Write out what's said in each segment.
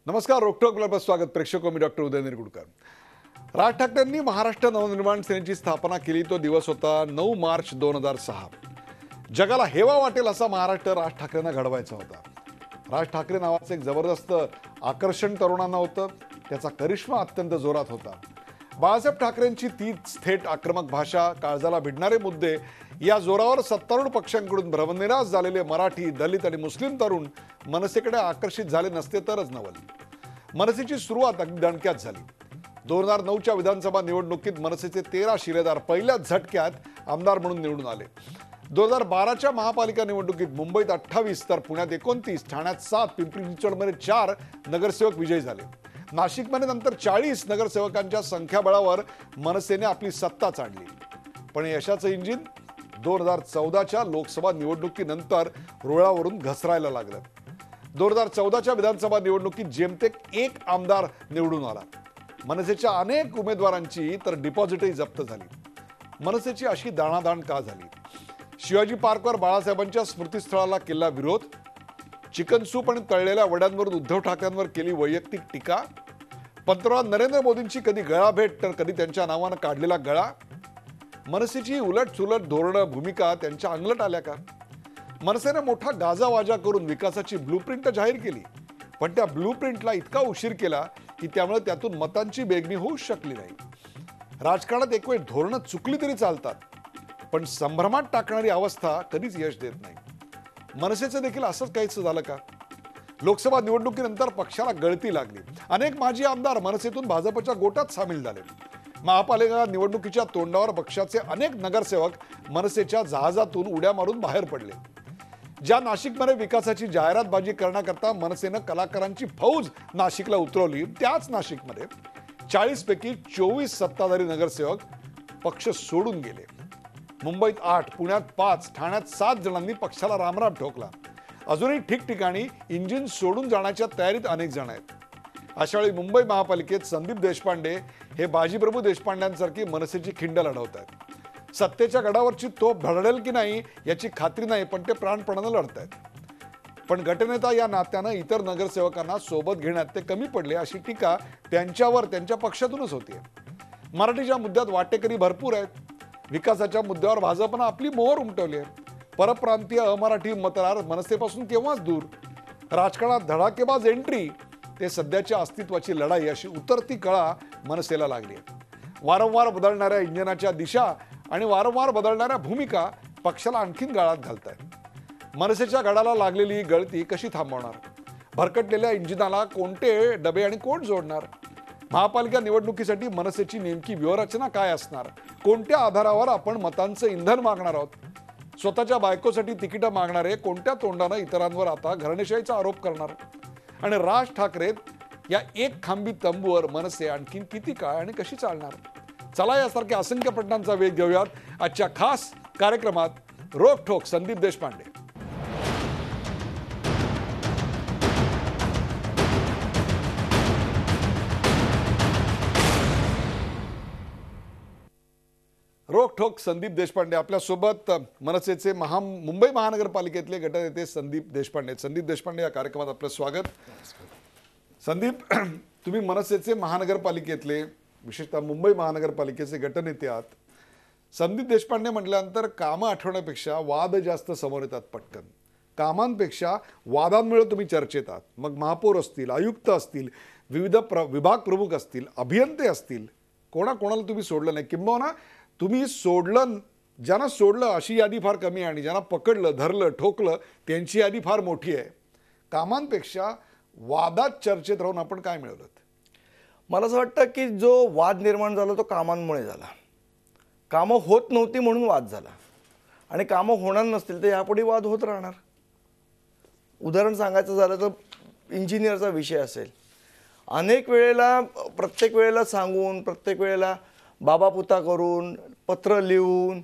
नमस्कार. रोकटोक क्लबला स्वागत. प्रेक्षक मी डॉक्टर उदय निरगुडकर. राज ठाकरेंनी महाराष्ट्र नवनिर्माण सेनेची स्थापना केली तो दिवस होता 9 मार्च 2006. जगाला हेवा वाटेल असा महाराष्ट्र राज ठाकरेंना घडवायचा होता. राज ठाकरे नावाचं एक जबरदस्त आकर्षण तरुणांना होतं. त्याचा करिश्मा अत्यंत जोरात होता. बाळासाहेब ठाकरेंची तीच थेट आक्रमक भाषा, काळजाला भिडणारे मुद्दे या जोरावर सत्तारूढ पक्षांकडून भ्रमनिरास झालेले मराठी, दलित आणि मुस्लिम तरुण मनसेकडे आकर्षित झाले नसते तरच नवल. मनसेची सुरुवात अगदी दणक्यात झाली. 2009च्या विधानसभा निवडणुकीत मनसेचे 13 शिलेदार पहिल्याच झटक्यात आमदार म्हणून निवडून आले. 2012च्या महापालिका निवडणुकीत मुंबईत 28 तर पुण्यात 29, ठाण्यात 7, पिंपरी चिंचवडमध्ये 4 नगरसेवक विजयी झाले. नाशिकमध्ये नंतर 40 नगरसेवकांच्या संख्याबळावर मनसेने आपली सत्ता चालली. पण यशाचं इंजिन 2014च्या लोकसभा निवडणुकीनंतर रुळावरून घसरायला लागलं. 2014च्या विधानसभा निवडणुकीत जेमतेम 1 आमदार निवडून आला. मनसेच्या अनेक उमेदवारांची तर डिपॉझिटही जप्त झाली. मनसेची अशी दाणादाण का झाली? शिवाजी पार्कवर बाळासाहेबांच्या स्मृतीस्थळाला केला विरोध, चिकन सूप आणि तळलेल्या वड्यांवरून उद्धव ठाकरेंवर केली वैयक्तिक टीका, पंतप्रधान नरेंद्र मोदींची कधी गळाभेट तर कधी त्यांच्या नावानं काढलेला गळा. मनसेची उलटसुलट धोरणं, भूमिका त्यांच्या अंगलट आल्या का? मनसेने मोठा गाजावाजा करून विकासाची ब्लूप्रिंट जाहीर केली, पण त्या ब्लूप्रिंटला इतका उशीर केला की त्यामुळे त्यातून मतांची बेगमी होऊच शकली नाही. राजकारणात एक वेळ धोरणं चुकली तरी चालतात, पण संभ्रमात टाकणारी अवस्था कधीच यश देत नाही. मनसेचं देखील असंच काहीच झालं का? लोकसभा निवडणुकीनंतर पक्षाला गळती लागली. अनेक माजी आमदार मनसेतून भाजपच्या गोटात सामील झाले. महापालिका निवडणुकीच्या तोंडावर पक्षाचे अनेक नगरसेवक मनसेच्या जहाजातून उड्या मारून बाहेर पडले. ज्या नाशिकमध्ये विकासाची जाहिरातबाजी करण्याकरता मनसेनं कलाकारांची फौज नाशिकला उतरवली, त्याच नाशिकमध्ये 40 पैकी 24 सत्ताधारी नगरसेवक पक्ष सोडून गेले. मुंबईत 8, पुण्यात 5, ठाण्यात 7 जणांनी पक्षाला रामराम ठोकला. अजूनही ठिकठिकाणी इंजिन सोडून जाण्याच्या तयारीत अनेक जण आहेत. अशा वेळी मुंबई महापालिकेत संदीप देशपांडे हे बाजीप्रभू देशपांड्यांसारखी मनसेची खिंड लढवत आहेत. सत्तेच्या गडावरची तोफ धडधडेल की नाही याची खात्री नाही, पण ते प्राणपणानं लढत आहेत. पण गटनेता या नात्यानं इतर नगरसेवकांना सोबत घेण्यात ते कमी पडले अशी टीका त्यांच्यावर त्यांच्या पक्षातूनच होतीये. मराठीच्या मुद्द्यात वाटेकरी भरपूर आहेत. विकासाच्या मुद्द्यावर भाजपनं आपली मोहर उमटवली आहे. परप्रांतीय अमराठी मतदार मनसेपासून केव्हाच दूर. राजकारणात धडाकेबाज एंट्री ते सध्याच्या अस्तित्वाची लढाई अशी उतरती कळा मनसेला लागली आहे. वारंवार बदलणाऱ्या इंजिनाच्या दिशा आणि वारंवार बदलणाऱ्या भूमिका पक्षाला आणखीन गाळात घालत आहेत. मनसेच्या गडाला लागलेली गळती कशी थांबवणार? भरकटलेल्या इंजिनाला कोणते डबे आणि कोण जोडणार? महापालिका निवडणुकीसाठी मनसेची नेमकी व्यूहरचना काय असणार? कोणत्या आधारावर आपण मतांचं इंधन मागणार आहोत? स्वतःच्या बायकोसाठी तिकीटं मागणारे कोणत्या तोंडानं इतरांवर आता घराणेशाहीचा आरोप करणार? आणि राज ठाकरे या एक खांबी तंबूवर मनसे आणखीन किती काळ आणि कशी चालणार? चला यासारख्या असंख्य प्रश्नांचा वेध घेऊयात आजच्या खास कार्यक्रमात रोकठोक संदीप देशपांडे. रोकठोक संदीप देशपांडे आपल्यासोबत. मनसेचे मुंबई महानगरपालिकेतले गटनेते संदीप देशपांडे. संदीप देशपांडे या कार्यक्रमात आपलं स्वागत. संदीप, तुम्ही मनसेचे महानगरपालिकेतले, विशेषतः मुंबई महानगरपालिकेचे गटनेते आहात. संदीप देशपांडे म्हटल्यानंतर कामं आठवण्यापेक्षा वाद जास्त समोर येतात पटकन. कामांपेक्षा वादांमुळे तुम्ही चर्चेत आहात. मग महापौर असतील, आयुक्त असतील, विविध विभाग प्रमुख असतील, अभियंते असतील, कोणाकोणाला तुम्ही सोडलं नाही. किंबहुना तुम्ही सोडलं, ज्यांना सोडलं अशी यादी फार कमी आहे आणि ज्यांना पकडलं, धरलं, ठोकलं त्यांची यादी फार मोठी आहे. कामांपेक्षा वादात चर्चेत राहून आपण काय मिळवलं? मला असं वाटतं की जो वाद निर्माण झाला तो कामांमुळे झाला. कामं होत नव्हती म्हणून वाद झाला, आणि कामं होणार नसतील तर यापुढे वाद होत राहणार. उदाहरण सांगायचं झालं तर इंजिनियरचा विषय असेल. अनेक वेळेला प्रत्येक वेळेला सांगून, प्रत्येक वेळेला बाबापुता करून, पत्र लिहून,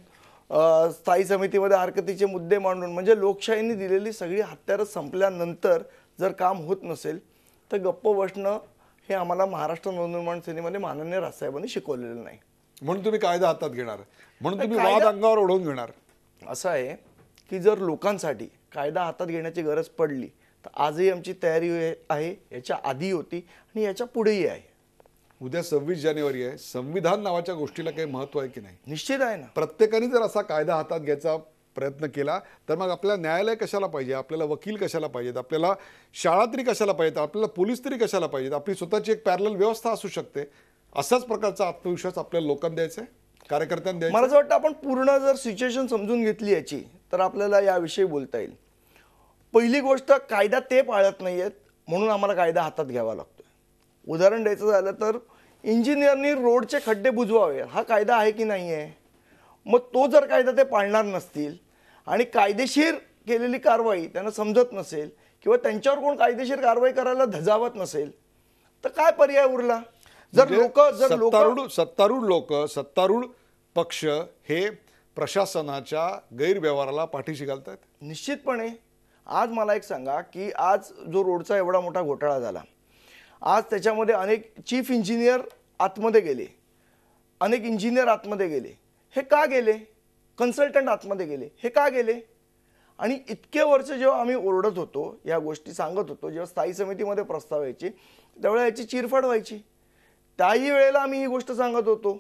स्थायी समितीमध्ये हरकतीचे मुद्दे मांडून, म्हणजे लोकशाहीने दिलेली सगळी हत्यारं संपल्यानंतर जर काम होत नसेल तर गप्प बसणं हे आम्हाला महाराष्ट्र नवनिर्माण सेनेमध्ये माननीय राजसाहेबांनी शिकवलेलं नाही. म्हणून तुम्ही कायदा हातात घेणार, म्हणून तुम्ही वाद अंगावर ओढवून घेणार. असं आहे की जर लोकांसाठी कायदा हातात घेण्याची गरज पडली तर आजही आमची तयारी आहे, याच्या आधी होती आणि याच्या पुढेही आहे. उद्या 26 जानेवारी आहे. संविधान नावाच्या गोष्टीला काही महत्व आहे की नाही? निश्चित आहे ना. प्रत्येकाने जर असा कायदा हातात घ्यायचा प्रयत्न केला तर मग आपल्याला न्यायालय कशाला पाहिजे, आपल्याला वकील कशाला पाहिजेत, आपल्याला शाळा तरी कशाला पाहिजेत, आपल्याला पोलीस तरी कशाला पाहिजेत, आपली स्वतःची एक पॅरलल व्यवस्था असू शकते. असाच प्रकारचा आत्मविश्वास आपल्याला लोकांना द्यायचा आहे, कार्यकर्त्यांना द्यायचा मला आहे. असं वाटतं आपण पूर्ण जर सिच्युएशन समजून घेतली याची तर आपल्याला याविषयी बोलता येईल. पहिली गोष्ट, कायदा ते पाळत नाहीयेत म्हणून आम्हाला कायदा हातात घ्यावा लागतोय. उदाहरण द्यायचं झालं तर इंजिनियरनी रोडचे खड्डे बुजवावे हा कायदा आहे की नाही आहे? मग तो जर कायदा ते पाळणार नसतील आणि कायदेशीर केलेली कारवाई त्यांना समजत नसेल किंवा त्यांच्यावर कोण कायदेशीर कारवाई करायला धजावत नसेल तर काय पर्याय उरला? म्हणजे सत्तारूढ लोक, सत्तारूढ पक्ष हे प्रशासनाच्या गैरव्यवहाराला पाठीशी घालतात. निश्चितपणे. आज मला एक सांगा की आज जो रोडचा एवढा मोठा घोटाळा झाला, आज त्याच्यामध्ये अनेक चीफ इंजिनियर आतमध्ये गेले, अनेक इंजिनियर आतमध्ये गेले. हे का गेले? कन्सल्टंट आतमध्ये गेले. हे का गेले? आणि इतके वर्ष जेव्हा आम्ही ओरडत होतो, या गोष्टी सांगत होतो, जेव्हा स्थायी समितीमध्ये प्रस्ताव यायचे त्यावेळेला याची चिरफाड व्हायची. त्याही वेळेला आम्ही ही गोष्ट सांगत होतो.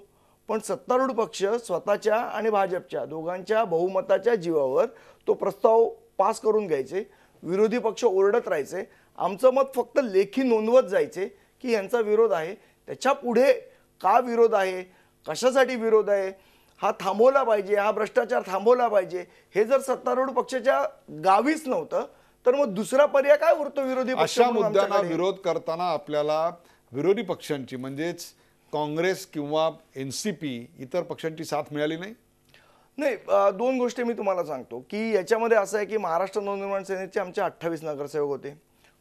पण सत्तारूढ पक्ष स्वतःच्या आणि भाजपच्या दोघांच्या बहुमताच्या जीवावर तो प्रस्ताव पास करून घ्यायचे. विरोधी पक्ष ओरडत राहायचे. आमचं मत फक्त लेखी नोंदवत जायचे की यांचा विरोध आहे. त्याच्या पुढे का विरोध आहे, कशासाठी विरोध आहे, हा थांबवला पाहिजे, हा भ्रष्टाचार थांबवला पाहिजे, हे जर सत्तारूढ पक्षाच्या गावीच नव्हतं तर मग दुसरा पर्याय काय उरतो विरोधी पक्ष अशा म्हणून मुद्द्यांना आमच्याकडे? विरोध करताना आपल्याला विरोधी पक्षांची म्हणजेच काँग्रेस किंवा एनसीपी इतर पक्षांची साथ मिळाली नाही? नाही, दोन गोष्टी मी तुम्हाला सांगतो की याच्यामध्ये असं आहे की महाराष्ट्र नवनिर्माण सेनेचे आमचे 28 नगरसेवक होते.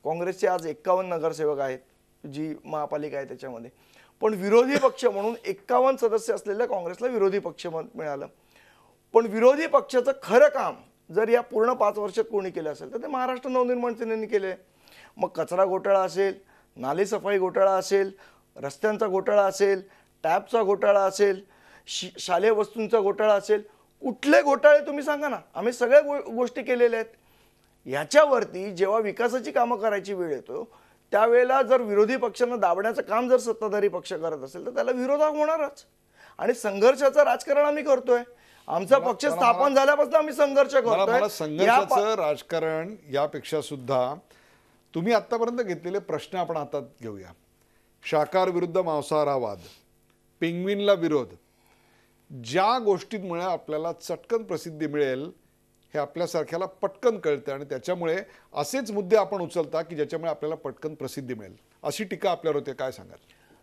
काँग्रेसचे आज 51 नगरसेवक आहेत, जी महापालिका आहे त्याच्यामध्ये. पण विरोधी पक्ष म्हणून 51 सदस्य असलेल्या काँग्रेसला विरोधी पक्ष मिळालं. पण विरोधी पक्षाचं खरं काम जर या पूर्ण 5 वर्षात कोणी केलं असेल तर ते महाराष्ट्र नवनिर्माण सेनेने केले. मग कचरा घोटाळा असेल, नालेसफाई घोटाळा असेल, रस्त्यांचा घोटाळा असेल, टॅपचा घोटाळा असेल, शालेय वस्तूंचा घोटाळा असेल, कुठले घोटाळे तुम्ही सांगा ना, आम्ही सगळ्या गोष्टी केलेल्या आहेत. याच्यावरती जेव्हा विकासाची कामं करायची वेळ येतो त्यावेळेला जर विरोधी पक्षांना दाबण्याचं काम जर सत्ताधारी पक्ष करत असेल तर त्याला विरोध होणारच. आणि संघर्षाचं राजकारण आम्ही करतोय. आमचा पक्ष स्थापन झाल्यापासून आम्ही संघर्ष करतोय. संघर्षाचं राजकारण यापेक्षा सुद्धा तुम्ही आतापर्यंत घेतलेले प्रश्न आपण हातात घेऊया. शाकाहार विरुद्ध मांसाहार हा वाद, पेंग्विनला विरोध, ज्या गोष्टींमुळे आपल्याला चटकन प्रसिद्धी मिळेल हे आपल्यासारख्याला पटकन कळतं आणि त्याच्यामुळे असेच मुद्दे आपण उचलता की ज्याच्यामुळे आपल्याला पटकन प्रसिद्धी मिळेल, अशी टीका आपल्यावर होते. काय सांगाल?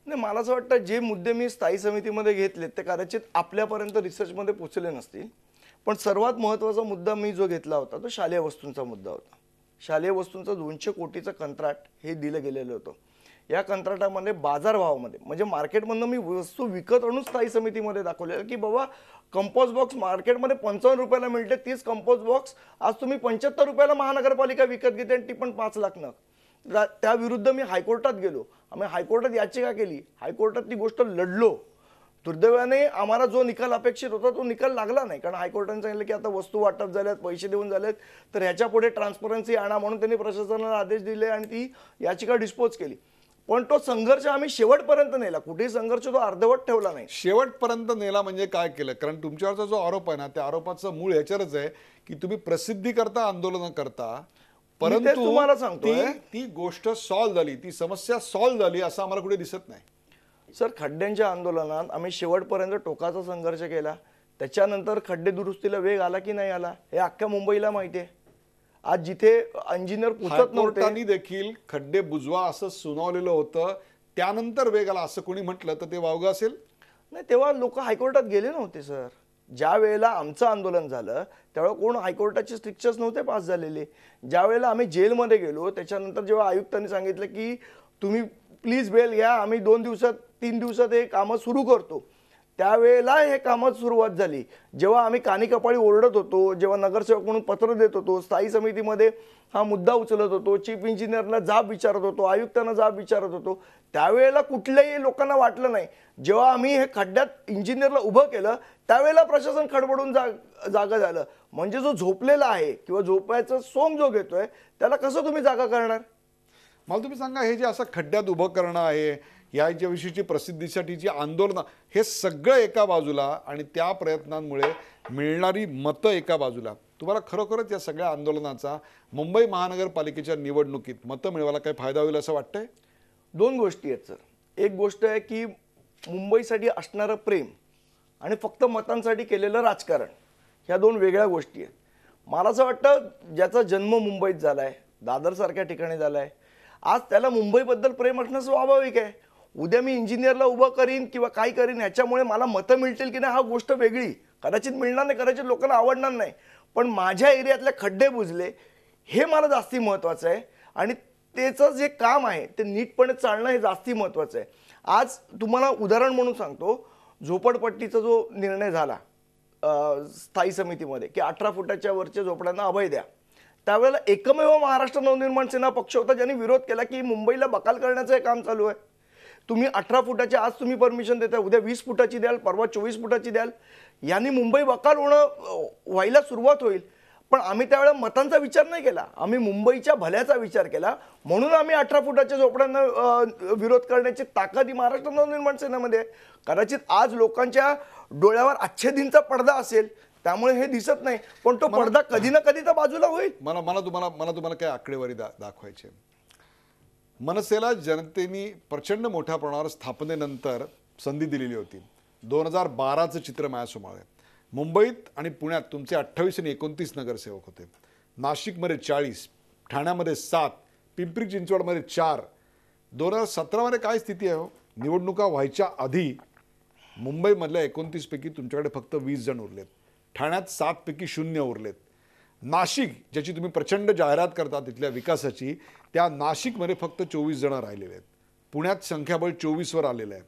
नाही, मला असं वाटतं जे मुद्दे मी स्थायी समितीमध्ये घेतलेत ते कदाचित आपल्यापर्यंत रिसर्चमध्ये पोचले नसतील. पण सर्वात महत्त्वाचा मुद्दा मी जो घेतला होता तो शालेय वस्तूंचा मुद्दा होता. शालेय वस्तूंचं 200 कोटीचं कंत्राट हे दिलं गेलेलं होतं. या कंत्राटामध्ये बाजारभावामध्ये म्हणजे मार्केटमधनं मी वस्तू विकत आणून स्थायी समितीमध्ये दाखवलेलं की बाबा कंपोस्ट बॉक्स मार्केटमध्ये 55 रुपयाला मिळते, 30 कंपोस्ट बॉक्स आज तुम्ही 75 रुपयाला महानगरपालिका विकत घेते आणि ती पण 5 लाखनं. त्याविरुद्ध मी हायकोर्टात गेलो. आम्ही हायकोर्टात याचिका केली, हायकोर्टात ती गोष्ट लढलो. दुर्दैवाने आम्हाला जो निकाल अपेक्षित होता तो निकाल लागला नाही, कारण हायकोर्टाने सांगितलं की आता वस्तू वाटप झाल्यात, पैसे देऊन झालेत, तर ह्याच्या पुढे ट्रान्सपरन्सी आणा म्हणून त्यांनी प्रशासनाला आदेश दिले आणि ती याचिका डिस्पोज केली. पण तो संघर्ष आम्ही शेवटपर्यंत नेला. कुठेही संघर्ष तो अर्धवट ठेवला नाही. शेवटपर्यंत नेला म्हणजे काय केलं? कारण तुमच्यावरचा जो आरोप आहे ना, त्या आरोपाचं मूळ ह्याच्यावरच आहे की तुम्ही प्रसिद्धी करता, आंदोलन करता, परंतु तुम्हाला सांगतोय ती गोष्ट सॉल्व्ह झाली, ती समस्या सॉल्व्ह झाली असं आम्हाला कुठे दिसत नाही. सर, खड्ड्यांच्या आंदोलनात आम्ही शेवटपर्यंत टोकाचा संघर्ष केला. त्याच्यानंतर खड्डे दुरुस्तीला वेग आला की नाही आला हे अख्ख्या मुंबईला माहिती आहे. आज जिथे इंजिनियर पुसत नव्हते देखील खड्डे बुजवा असं सुनावलेलं होतं, त्यानंतर वेग आला असं कोणी म्हटलं तर ते वावगं असेल? नाही, तेव्हा लोक हायकोर्टात गेले नव्हते सर. ज्या वेळेला आमचं आंदोलन झालं त्यावेळेला कोण हायकोर्टाचे स्ट्रिक्चर्स नव्हते पास झालेले. ज्या वेळेला आम्ही जेलमध्ये गेलो त्याच्यानंतर जेव्हा आयुक्तांनी सांगितलं की तुम्ही प्लीज बेल घ्या, आम्ही 2 दिवसात 3 दिवसात हे कामं सुरू करतो, त्यावेळेला हे कामात सुरुवात झाली. जेव्हा आम्ही कानी कपाळी ओरडत होतो, जेव्हा नगरसेवक म्हणून पत्र देत होतो, स्थायी समितीमध्ये हा मुद्दा उचलत होतो, चीफ इंजिनियरला जाब विचारत होतो, आयुक्तांना जाब विचारत होतो, त्यावेळेला कुठल्याही लोकांना वाटलं नाही. जेव्हा आम्ही हे खड्ड्यात इंजिनियरला उभं केलं त्यावेळेला प्रशासन खडबडून जागा झालं. म्हणजे जो झोपलेला आहे किंवा झोपायचं सोंग जो घेतोय त्याला कसं तुम्ही जागा करणार? मला तुम्ही सांगा, हे जे असं खड्ड्यात उभं करणं आहे, याच्या विषयीची प्रसिद्धीसाठीची आंदोलनं, हे सगळं एका बाजूला आणि त्या प्रयत्नांमुळे मिळणारी मतं एका बाजूला, तुम्हाला खरोखरच या सगळ्या आंदोलनाचा मुंबई महानगरपालिकेच्या निवडणुकीत मतं मिळवायला काही फायदा होईल असं वाटतंय? दोन गोष्टी आहेत सर. एक गोष्ट आहे की मुंबईसाठी असणारं प्रेम आणि फक्त मतांसाठी केलेलं राजकारण, ह्या दोन वेगळ्या गोष्टी आहेत. मला असं वाटतं ज्याचा जन्म मुंबईत झाला आहे, दादरसारख्या ठिकाणी झाला आहे, आज त्याला मुंबईबद्दल प्रेम असणं स्वाभाविक आहे. उद्या मी इंजिनियरला उभं करीन किंवा काय करीन ह्याच्यामुळे मला मतं मिळतील की नाही हा गोष्ट वेगळी, कदाचित मिळणार नाही, कदाचित लोकांना आवडणार नाही, पण माझ्या एरियातले खड्डे बुजले हे मला जास्ती महत्त्वाचं आहे आणि त्याचं जे काम आहे ते नीटपणे चालणं हे जास्ती महत्त्वाचं आहे. आज तुम्हाला उदाहरण म्हणून सांगतो, झोपडपट्टीचा जो निर्णय झाला स्थायी समितीमध्ये की 18 फुटाच्या वरच्या झोपड्यांना अभय द्या, त्यावेळेला एकमेव महाराष्ट्र नवनिर्माण सेना पक्ष होता ज्यांनी विरोध केला की मुंबईला बकाल करण्याचं हे काम चालू आहे. तुम्ही 18 फुटाची आज तुम्ही परमिशन देताय, उद्या 20 फुटाची द्याल, परवा 24 फुटाची द्याल, यांनी मुंबई बकाल व्हायला सुरुवात होईल. पण आम्ही त्यावेळेला मतांचा विचार नाही केला, आम्ही मुंबईच्या भल्याचा विचार केला. म्हणून आम्ही 18 फुटाच्या झोपड्यांना विरोध करण्याची ताकद ही महाराष्ट्र नवनिर्माण सेनेमध्ये आहे. कदाचित आज लोकांच्या डोळ्यावर आच्छादींचा पडदा असेल त्यामुळे हे दिसत नाही, पण तो पडदा कधी ना कधी तर बाजूला होईल. मला तुम्हाला काय आकडेवारी दाखवायची. मनसेला जनतेने प्रचंड मोठ्या प्रमाणावर स्थापनेनंतर संधी दिलेली होती. 2012चं चित्र माझ्यासमोर आहे. मुंबईत आणि पुण्यात तुमचे 28 आणि 29 नगरसेवक होते. नाशिकमध्ये 40, ठाण्यामध्ये 7, पिंपरी चिंचवडमध्ये 4. 2017मध्ये काय स्थिती आहे हो? निवडणुका व्हायच्या आधी मुंबईमधल्या 29 पैकी तुमच्याकडे फक्त 20 जण उरलेत, ठाण्यात 7 पैकी 0 उरलेत. नाशिक ज्याची तुम्ही प्रचंड जाहिरात करता तिथल्या विकासाची, त्या नाशिकमध्ये फक्त 24 जण राहिलेले आहेत. पुण्यात संख्याबळ 24वर आलेलं आहे.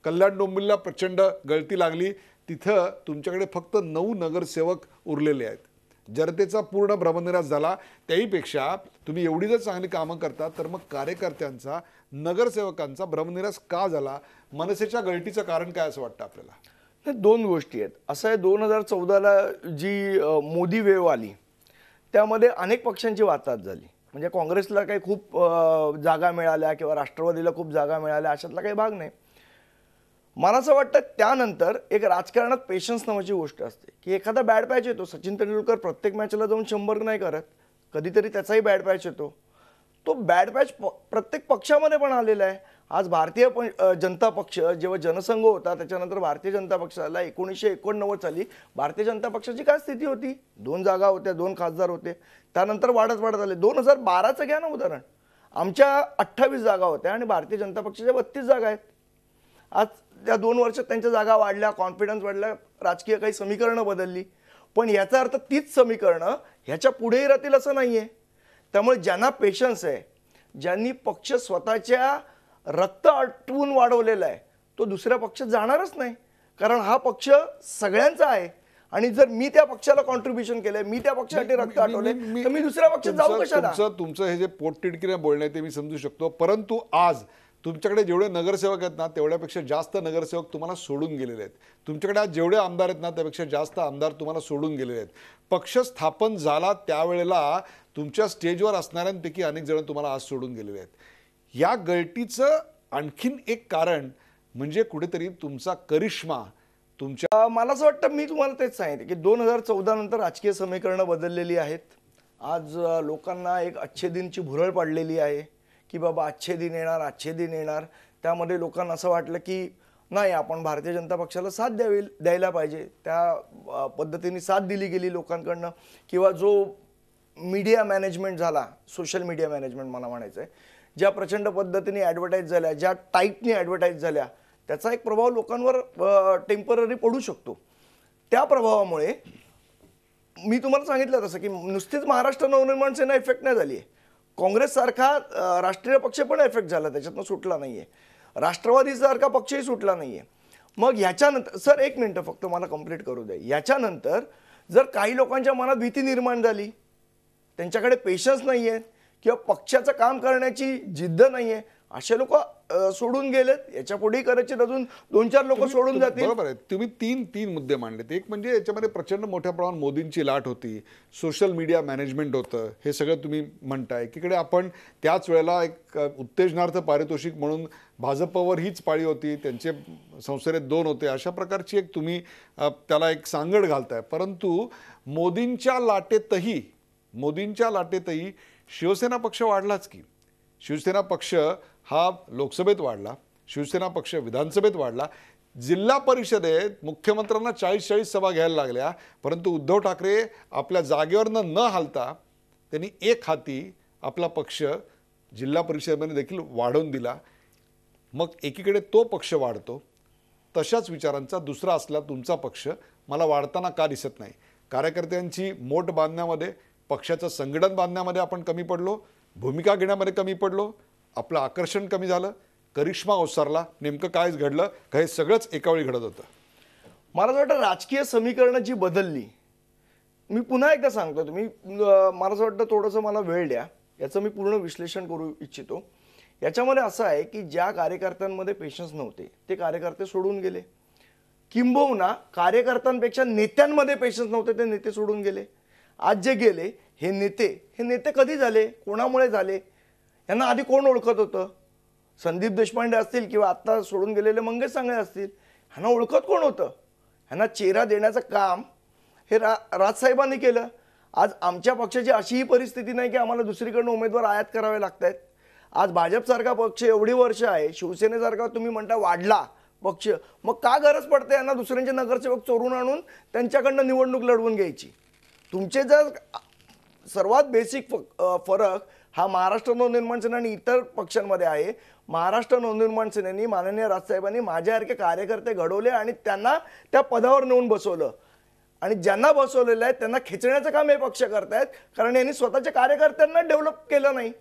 कल्याण डोंबिवलीला प्रचंड गळती लागली, तिथं तुमच्याकडे फक्त 9 नगरसेवक उरलेले आहेत. जनतेचा पूर्ण भ्रमनिरास झाला. त्याहीपेक्षा तुम्ही एवढी जर चांगली कामं करता तर मग कार्यकर्त्यांचा, नगरसेवकांचा भ्रमनिरास का झाला? मनसेच्या गळतीचं कारण काय असं वाटतं आपल्याला? दोन गोष्टी आहेत. असं आहे, 2014ला जी मोदी वेव आली त्यामध्ये अनेक पक्षांची वाताहत झाली. म्हणजे काँग्रेसला काही खूप जागा मिळाल्या किंवा राष्ट्रवादीला खूप जागा मिळाल्या अशातला काही भाग नाही. मला असं वाटतं त्यानंतर एक राजकारणात पेशन्स नावाची गोष्ट असते की एखादा बॅड पॅच येतो. सचिन तेंडुलकर प्रत्येक मॅचला जाऊन 100 नाही करत, कधीतरी त्याचाही बॅड पॅच येतो. तो बॅड पॅच प्रत्येक पक्षामध्ये पण आलेला आहे. आज भारतीय जनता पक्ष जेव्हा जनसंघ होता त्याच्यानंतर भारतीय जनता पक्ष आला. 1989 साली भारतीय जनता पक्षाची काय स्थिती होती? 2 जागा होत्या, 2 खासदार होते. त्यानंतर वाढत आले. 2012चं घ्या ना उदाहरण, आमच्या 28 जागा होत्या आणि भारतीय जनता पक्षाच्या 32 जागा आहेत. आज त्या 2 वर्षात त्यांच्या जागा वाढल्या, कॉन्फिडन्स वाढला, राजकीय काही समीकरणं बदलली. पण याचा अर्थ तीच समीकरणं ह्याच्या पुढेही राहतील असं नाही आहे. त्यामुळे ज्यांना पेशन्स आहे, ज्यांनी पक्ष स्वतःच्या रक्त आटवून वाढवलेला आहे, तो दुसऱ्या पक्षात जाणारच नाही. कारण हा पक्ष सगळ्यांचा आहे आणि जर मी त्या पक्षाला कॉन्ट्रीब्युशन केलंय, मी त्या पक्षासाठी रक्त आटवलंय, तर मी दुसऱ्या पक्षात जाऊ कशाला? तुमचं हे जे पोटतिडकीने बोलणं आहे ते मी समजू शकतो, परंतु आज तुमच्याकडे जेवढे नगरसेवक आहेत ना तेवढ्यापेक्षा जास्त नगरसेवक तुम्हाला सोडून गेलेले आहेत. तुमच्याकडे आज जेवढे आमदार आहेत ना त्यापेक्षा जास्त आमदार तुम्हाला सोडून गेलेले आहेत. पक्ष स्थापन झाला त्यावेळेला तुमच्या स्टेजवर असणाऱ्यांपैकी अनेक जण तुम्हाला आज सोडून गेलेले आहेत. या गळतीचं आणखीन एक कारण म्हणजे कुठेतरी तुमचा करिश्मा, तुमच्या मला असं वाटतं, मी तुम्हाला तेच सांगितलं की 2014 नंतर राजकीय समीकरणं बदललेली आहेत. आज लोकांना एक अच्छे दिनची भुरळ पडलेली आहे की बाबा अच्छे दिन येणार. त्यामध्ये लोकांना असं वाटलं की नाही, आपण भारतीय जनता पक्षाला साथ द्यायला पाहिजे. त्या पद्धतीने साथ दिली गेली लोकांकडनं. किंवा जो मीडिया मॅनेजमेंट झाला, सोशल मीडिया मॅनेजमेंट मला म्हणायचं आहे, ज्या प्रचंड पद्धतीने ॲडव्हर्टाईज झाल्या, ज्या टाईपने ॲडव्हर्टाईज झाल्या, त्याचा एक प्रभाव लोकांवर टेम्पररी पडू शकतो. त्या प्रभावामुळे मी तुम्हाला सांगितलं तसं की नुसतीच महाराष्ट्र नवनिर्माण सेना इफेक्ट नाही झाली आहे, काँग्रेससारखा राष्ट्रीय पक्ष पण इफेक्ट झाला, त्याच्यातनं सुटला नाही आहे. राष्ट्रवादीसारखा पक्षही सुटला नाही आहे. मग ह्याच्यानंतर सर एक मिनटं फक्त मला कंप्लीट करू द्या. याच्यानंतर जर काही लोकांच्या मनात भीती निर्माण झाली, त्यांच्याकडे पेशन्स नाही आहेत किंवा पक्षाचं काम करण्याची जिद्द नाही आहे, असे लोक सोडून गेलेत. याच्या पुढेही कदाचित अजून 2-4 लोक सोडून जातील. बरोबर आहे. तुम्ही तीन मुद्दे मांडलेत. एक म्हणजे याच्यामध्ये प्रचंड मोठ्या प्रमाणात मोदींची लाट होती, सोशल मीडिया मॅनेजमेंट होतं, हे सगळं तुम्ही म्हणताय. एकीकडे आपण त्याच वेळेला एक उत्तेजनार्थ पारितोषिक म्हणून भाजपवर हीच पाळी होती, त्यांचे संसदेत 2 होते, अशा प्रकारची एक तुम्ही त्याला एक सांगड घालताय. परंतु मोदींच्या लाटेतही शिवसेना पक्ष वाढलाच की. शिवसेना पक्ष हा लोकसभेत वाढला, शिवसेना पक्ष विधानसभेत वाढला, जिल्हा परिषदेत मुख्यमंत्र्यांना 40 सभा घ्यायला लागल्या. परंतु उद्धव ठाकरे आपल्या जागेवरनं न हालता त्यांनी एक हाती आपला पक्ष जिल्हा परिषदेमध्ये देखील वाढवून दिला. मग एकीकडे तो पक्ष वाढतो, तशाच विचारांचा दुसरा असला तुमचा पक्ष मला वाढताना का दिसत नाही? कार्यकर्त्यांची मोठ बांधण्यामध्ये, पक्षाचं संघटन बांधण्यामध्ये आपण कमी पडलो, भूमिका घेण्यामध्ये कमी पडलो, आपलं आकर्षण कमी झालं, करिश्मा ओसरला. नेमकं काय घडलं का हे सगळंच एकावेळी घडत होतं? मला असं वाटतं राजकीय समीकरणं जी बदलली. मी पुन्हा एकदा सांगतो, तुम्ही मला असं वाटतं थोडंसं मला वेळ द्या, याचं मी पूर्ण विश्लेषण करू इच्छितो. याच्यामध्ये असं आहे की ज्या कार्यकर्त्यांमध्ये पेशन्स नव्हते ते कार्यकर्ते सोडून गेले, किंबहुना कार्यकर्त्यांपेक्षा नेत्यांमध्ये पेशन्स नव्हते ते नेते सोडून गेले. आज जे गेले हे नेते कधी झाले, कोणामुळे झाले, यांना आधी कोण ओळखत होतं? संदीप देशपांडे असतील किंवा आत्ता सोडून गेलेले मंगेश सांगळे असतील, ह्यांना ओळखत कोण होतं? ह्यांना चेहरा देण्याचं काम हे राजसाहेबांनी केलं. आज आमच्या पक्षाची अशीही परिस्थिती नाही की आम्हाला दुसरीकडनं उमेदवार आयात करावे लागत आहेत. आज भाजपसारखा पक्ष एवढी वर्ष आहे, शिवसेनेसारखा तुम्ही म्हणता वाढला पक्ष, मग का गरज पडते यांना दुसऱ्यांचे नगरसेवक चोरून आणून त्यांच्याकडनं निवडणूक लढवून घ्यायची? तुमचे जर सर्वात बेसिक फरक हा महाराष्ट्र नवनिर्माण सेना आणि इतर पक्षांमध्ये आहे. महाराष्ट्र नवनिर्माण सेनेने माननीय राजसाहेबांनी माझ्यासारखे कार्यकर्ते घडवले आणि त्यांना त्या पदावर नेऊन बसवलं. आणि ज्यांना बसवलेलं आहे त्यांना खेचण्याचं काम हे पक्ष करतायत, कारण यांनी स्वतःच्या कार्यकर्त्यांना डेव्हलप केलं नाही.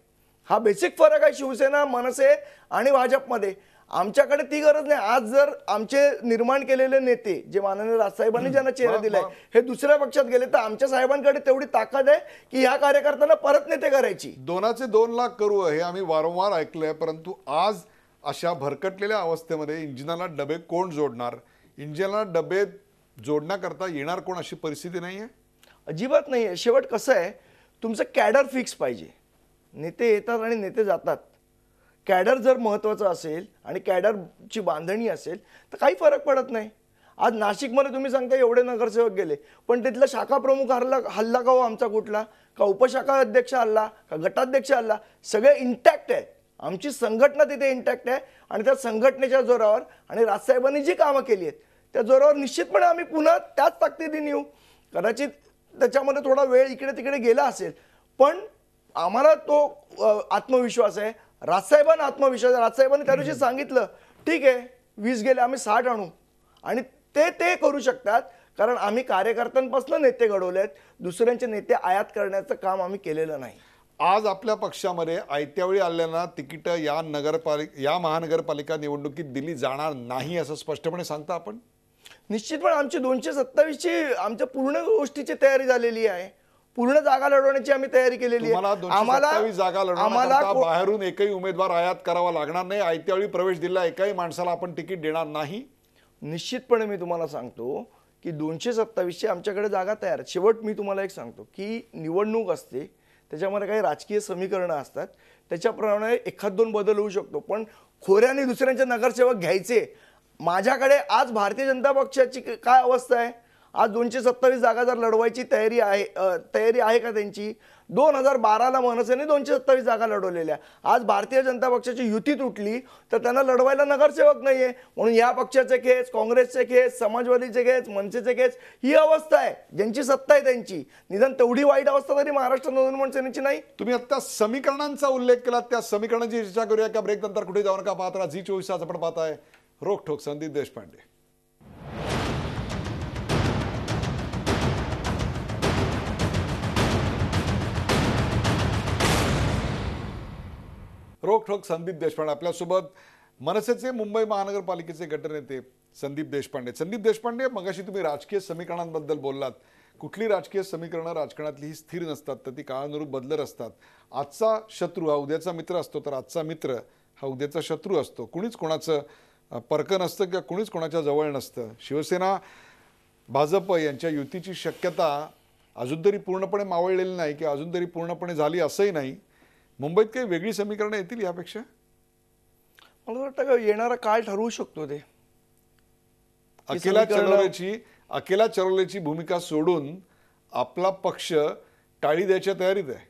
हा बेसिक फरक आहे शिवसेना, मनसे आणि भाजपमध्ये. आमच्याकडे ती गरज नाही. आज जर आमचे निर्माण केलेले नेते जे माननीय राजसाहेबांनी ज्यांना चेहरा दिलाय हे दुसऱ्या पक्षात गेले, तर आमच्या साहेबांकडे तेवढी ताकद आहे की ह्या कार्यकर्त्यांना परत नेते करायची. 2 लाख करू हे आम्ही वारंवार ऐकलंय. परंतु आज अशा भरकटलेल्या अवस्थेमध्ये इंजिनाला डबे कोण जोडणार? इंजिनाला डबे जोडण्याकरता येणार कोण अशी परिस्थिती नाही आहे? अजिबात नाही आहे. शेवट कसं आहे, तुमचं कॅडर फिक्स पाहिजे. नेते येतात आणि नेते जातात. कॅडर जर महत्त्वाचं असेल आणि कॅडरची बांधणी असेल तर काही फरक पडत नाही. आज नाशिकमध्ये तुम्ही सांगता एवढे नगरसेवक गेले, पण तिथला शाखा प्रमुख हल्ला का हो आमचा कुठला? का उपशाखा अध्यक्ष हल्ला? का गटाध्यक्ष हल्ला? सगळे इंटॅक्ट आहे. आमची संघटना तिथे इंटॅक्ट आहे आणि त्या संघटनेच्या जोरावर आणि राजसाहेबांनी जी कामं केली आहेत त्या जोरावर निश्चितपणे आम्ही पुन्हा त्याच ताकदीने येऊ. कदाचित त्याच्यामध्ये थोडा वेळ इकडे तिकडे गेला असेल, पण आम्हाला तो आत्मविश्वास आहे. राजसाहेबांना आत्मविश्वास आहे. राजसाहेबांनी त्या दिवशी सांगितलं, ठीक आहे 20 गेले आम्ही 60 आणू, आणि ते करू शकतात, कारण आम्ही कार्यकर्त्यांपासून नेते घडवले आहेत. दुसऱ्यांचे नेते आयात करण्याचं काम आम्ही केलेलं नाही. आज आपल्या पक्षामध्ये आयत्यावेळी आलेल्या तिकीट या महानगरपालिका निवडणुकीत दिली जाणार नाही असं स्पष्टपणे सांगता आपण? निश्चितपणे आमची 227ची आमच्या पूर्ण गोष्टीची तयारी झालेली आहे. पूर्ण जागा लढवण्याची आम्ही तयारी केलेली आहे. 227 जागा लढवण्याकरता बाहेरून एकही उमेदवार आयात करावा लागणार नाही. आयत्यावेळी प्रवेश दिला एकाही माणसाला आपण तिकीट देणार नाही. निश्चितपणे मी तुम्हाला सांगतो की 227ची आमच्याकडे जागा तयार. शेवट मी तुम्हाला एक सांगतो की निवडणूक असते, त्याच्यामध्ये काही राजकीय समीकरणं असतात, त्याच्याप्रमाणे 1-2 बदल होऊ शकतो, पण खोऱ्याने दुसऱ्यांचे नगरसेवक घ्यायचे. माझ्याकडे आज भारतीय जनता पक्षाची काय अवस्था आहे? आज 227 जागा जर लढवायची तयारी आहे का त्यांची? 2012ला मनसेने 227 जागा लढवलेल्या. आज भारतीय जनता पक्षाची युती तुटली तर त्यांना लढवायला नगरसेवक नाहीये, म्हणून या पक्षाचे केस, काँग्रेसचे केस, समाजवादीचे केस, मनसेचे केस, ही अवस्था आहे. ज्यांची सत्ता आहे त्यांची. निदान तेवढी वाईट अवस्था तरी महाराष्ट्र नवनिर्माण सेनेची नाही. तुम्ही आता समीकरणांचा उल्लेख केला, त्या समीकरणांची चर्चा करूया का? ब्रेक नंतर कुठे जाऊ नका, पाहत राहा झी24 तास. आपण पाहताय रोखठोक संदीप देशपांडे. रोखठोक संदीप देशपांडे आपल्यासोबत. मनसेचे मुंबई महानगरपालिकेचे गटनेते संदीप देशपांडे, मगाशी तुम्ही राजकीय समीकरणांबद्दल बोललात. कुठली राजकीय समीकरणं राजकारणातली ही स्थिर नसतात, तर ती काळानुरूप बदलत असतात. आजचा शत्रू हा उद्याचा मित्र असतो, तर आजचा मित्र हा उद्याचा शत्रू असतो. कुणीच कोणाचं परकं नसतं किंवा कुणीच कोणाच्या जवळ नसतं. शिवसेना भाजप यांच्या युतीची शक्यता अजून तरी पूर्णपणे मावळलेली नाही किंवा अजून तरी पूर्णपणे झाली असंही नाही. मुंबईत काही वेगळी समीकरणं येतील यापेक्षा? मला वाटतं का येणारा काळ ठरवू शकतो ते. अकेला चरोलेची भूमिका सोडून आपला पक्ष टाळी द्यायच्या तयारीत आहे.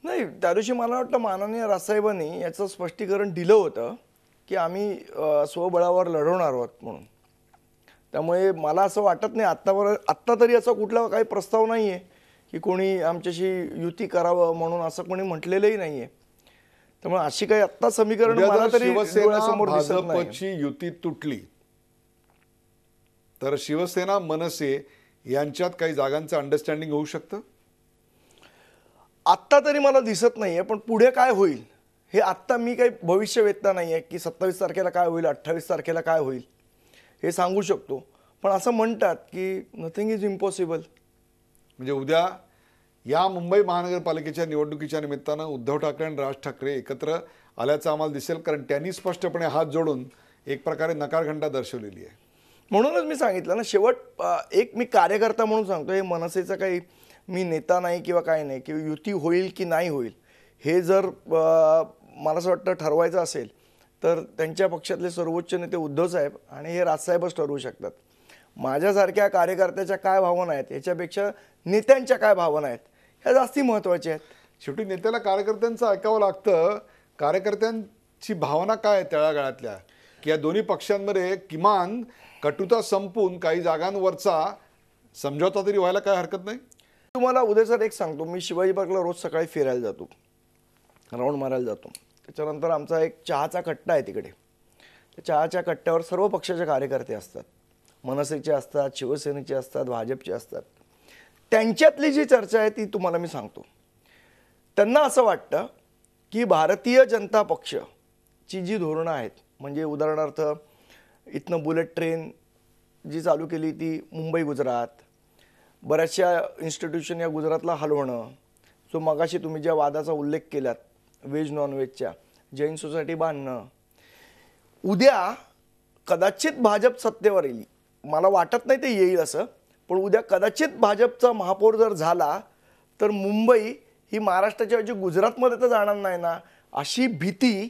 नाही, त्या दिवशी मला वाटतं माननीय राजसाहेबांनी याचं स्पष्टीकरण दिलं होतं की आम्ही स्वबळावर लढवणार आहोत म्हणून. त्यामुळे मला असं वाटत नाही आत्ता तरी असा कुठला काही प्रस्ताव नाही आहे की कोणी आमच्याशी युती करावं म्हणून असं कोणी म्हटलेलंही नाही आहे. त्यामुळे अशी काही आत्ता समीकरण मला तरी डोळ्यासमोर दिसत नाही. भाजपची युती तुटली तर शिवसेना मनसे यांच्यात काही जागांचं अंडरस्टँडिंग होऊ शकतं? आत्ता तरी मला दिसत नाहीये, पण पुढे काय होईल हे आत्ता मी काही भविष्य वेधता नाहीये की 27 तारखेला काय होईल, 28 तारखेला काय होईल हे सांगू शकतो. पण असं म्हणतात की नथिंग इज इम्पॉसिबल. म्हणजे उद्या या मुंबई महानगरपालिकेच्या निवडणुकीच्या निमित्तानं उद्धव ठाकरे आणि राज ठाकरे एकत्र आल्याचं आम्हाला दिसेल, कारण त्यांनी स्पष्टपणे हात जोडून एक प्रकारे नकारघंटा दर्शवलेली आहे. म्हणूनच मी सांगितलं ना, शेवट एक मी कार्यकर्ता म्हणून सांगतो, हे मनसेचं काही मी नेता नाही किंवा काही नाही, की युती होईल की नाही होईल हे जर मला असं वाटतं ठरवायचं असेल तर त्यांच्या पक्षातले सर्वोच्च नेते उद्धव साहेब आणि हे राजसाहेबच ठरवू शकतात. माझ्यासारख्या कार्यकर्त्याच्या काय भावना आहेत याच्यापेक्षा नेत्यांच्या काय भावना आहेत ह्या जास्ती महत्त्वाच्या आहेत. शेवटी नेत्याला कार्यकर्त्यांचं ऐकावं लागतं. कार्यकर्त्यांची भावना काय आहे तळागाळातल्या, की या दोन्ही पक्षांमध्ये किमान कटुता संपून काही जागांवरचा समझोता तरी व्हायला काय हरकत नाही? तुम्हाला उद्या सर एक सांगतो, मी शिवाजी पार्कला रोज सकाळी फिरायला जातो, राऊंड मारायला जातो. त्याच्यानंतर आमचा एक चहाचा कट्टा आहे तिकडे. त्या चहाच्या कट्ट्यावर सर्व पक्षाचे कार्यकर्ते असतात. मनसेचे असतात, शिवसेनेचे असतात, भाजपचे असतात. त्यांच्यातली जी चर्चा आहे ती तुम्हाला मी सांगतो. त्यांना असं वाटतं की भारतीय जनता पक्षची जी धोरणं आहेत, म्हणजे उदाहरणार्थ इथनं बुलेट ट्रेन जी चालू केली ती मुंबई गुजरात, बऱ्याचशा इन्स्टिट्यूशन या गुजरातला हलवणं, जो मगाशी तुम्ही ज्या वादाचा उल्लेख केलात व्हेज नॉनव्हेजच्या, जैन सोसायटी बांधणं. उद्या कदाचित भाजप सत्तेवर येईल, मला वाटत नाही ते येईल असं, पण उद्या कदाचित भाजपचा महापौर जर झाला तर मुंबई ही महाराष्ट्राच्या ऐवजी गुजरातमध्ये तर जाणार नाही ना, अशी भीती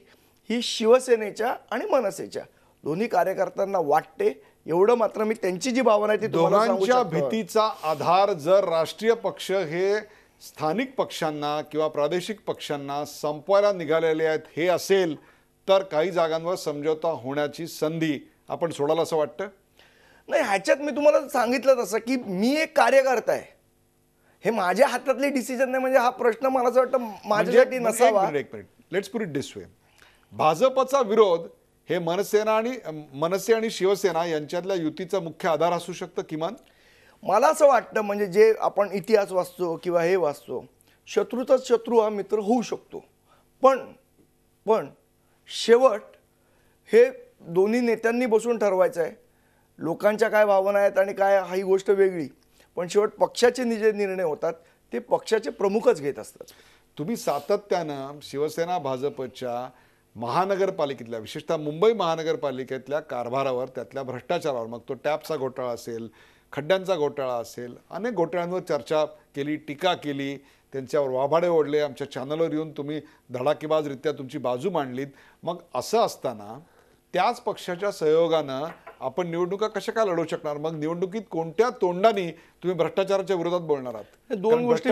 ही शिवसेनेच्या आणि मनसेच्या दोन्ही कार्यकर्त्यांना वाटते. एवढं मात्र मी त्यांची जी भावना आहे ती तुम्हाला सांगू शकतो. दोघांच्या भीतीचा आधार जर राष्ट्रीय पक्ष हे स्थानिक पक्षांना किंवा प्रादेशिक पक्षांना संपवायला निघालेले आहेत हे असेल तर काही जागांवर समझोता होण्याची संधी आपण सोडाल असं वाटतं? नाही, ह्याच्यात मी तुम्हाला सांगितलं तसं की मी एक कार्यकर्ता आहे, हे माझ्या हातातली डिसिजन नाही. म्हणजे हा प्रश्न मला असं वाटतं माझ्यासाठी नसावा. एक minute, let's put it this way. भाजपचा विरोध हे मनसे आणि शिवसेना यांच्यातल्या युतीचा मुख्य आधार असू शकतं किमान? मला असं वाटतं, म्हणजे जे आपण इतिहास वाचतो किंवा हे वाचतो, शत्रूचाच शत्रू हा मित्र होऊ शकतो. पण शेवट हे दोन्ही नेत्यांनी बसून ठरवायचं आहे. लोकांच्या काय भावना आहेत आणि काय ही गोष्ट वेगळी, पण शेवट पक्षाचे जे निर्णय होतात ते पक्षाचे प्रमुखच घेत असतात. तुम्ही सातत्यानं शिवसेना भाजपच्या महानगरपालिकेतल्या, विशेषतः मुंबई महानगरपालिकेतल्या कारभारावर, त्यातल्या भ्रष्टाचारावर, मग तो टॅपचा घोटाळा असेल, खड्ड्यांचा घोटाळा असेल, अनेक घोटाळ्यांवर चर्चा केली, टीका केली, त्यांच्यावर वाभाडे ओढले, आमच्या चॅनलवर येऊन तुम्ही धडाकेबाजरित्या तुमची बाजू मांडलीत. मग असं असताना त्याच पक्षाच्या सहयोगानं आपण निवडणुका कशा काय लढवू शकणार? मग निवडणुकीत कोणत्या तोंडाने तुम्ही भ्रष्टाचाराच्या विरोधात बोलणार आहात? दोन गोष्टी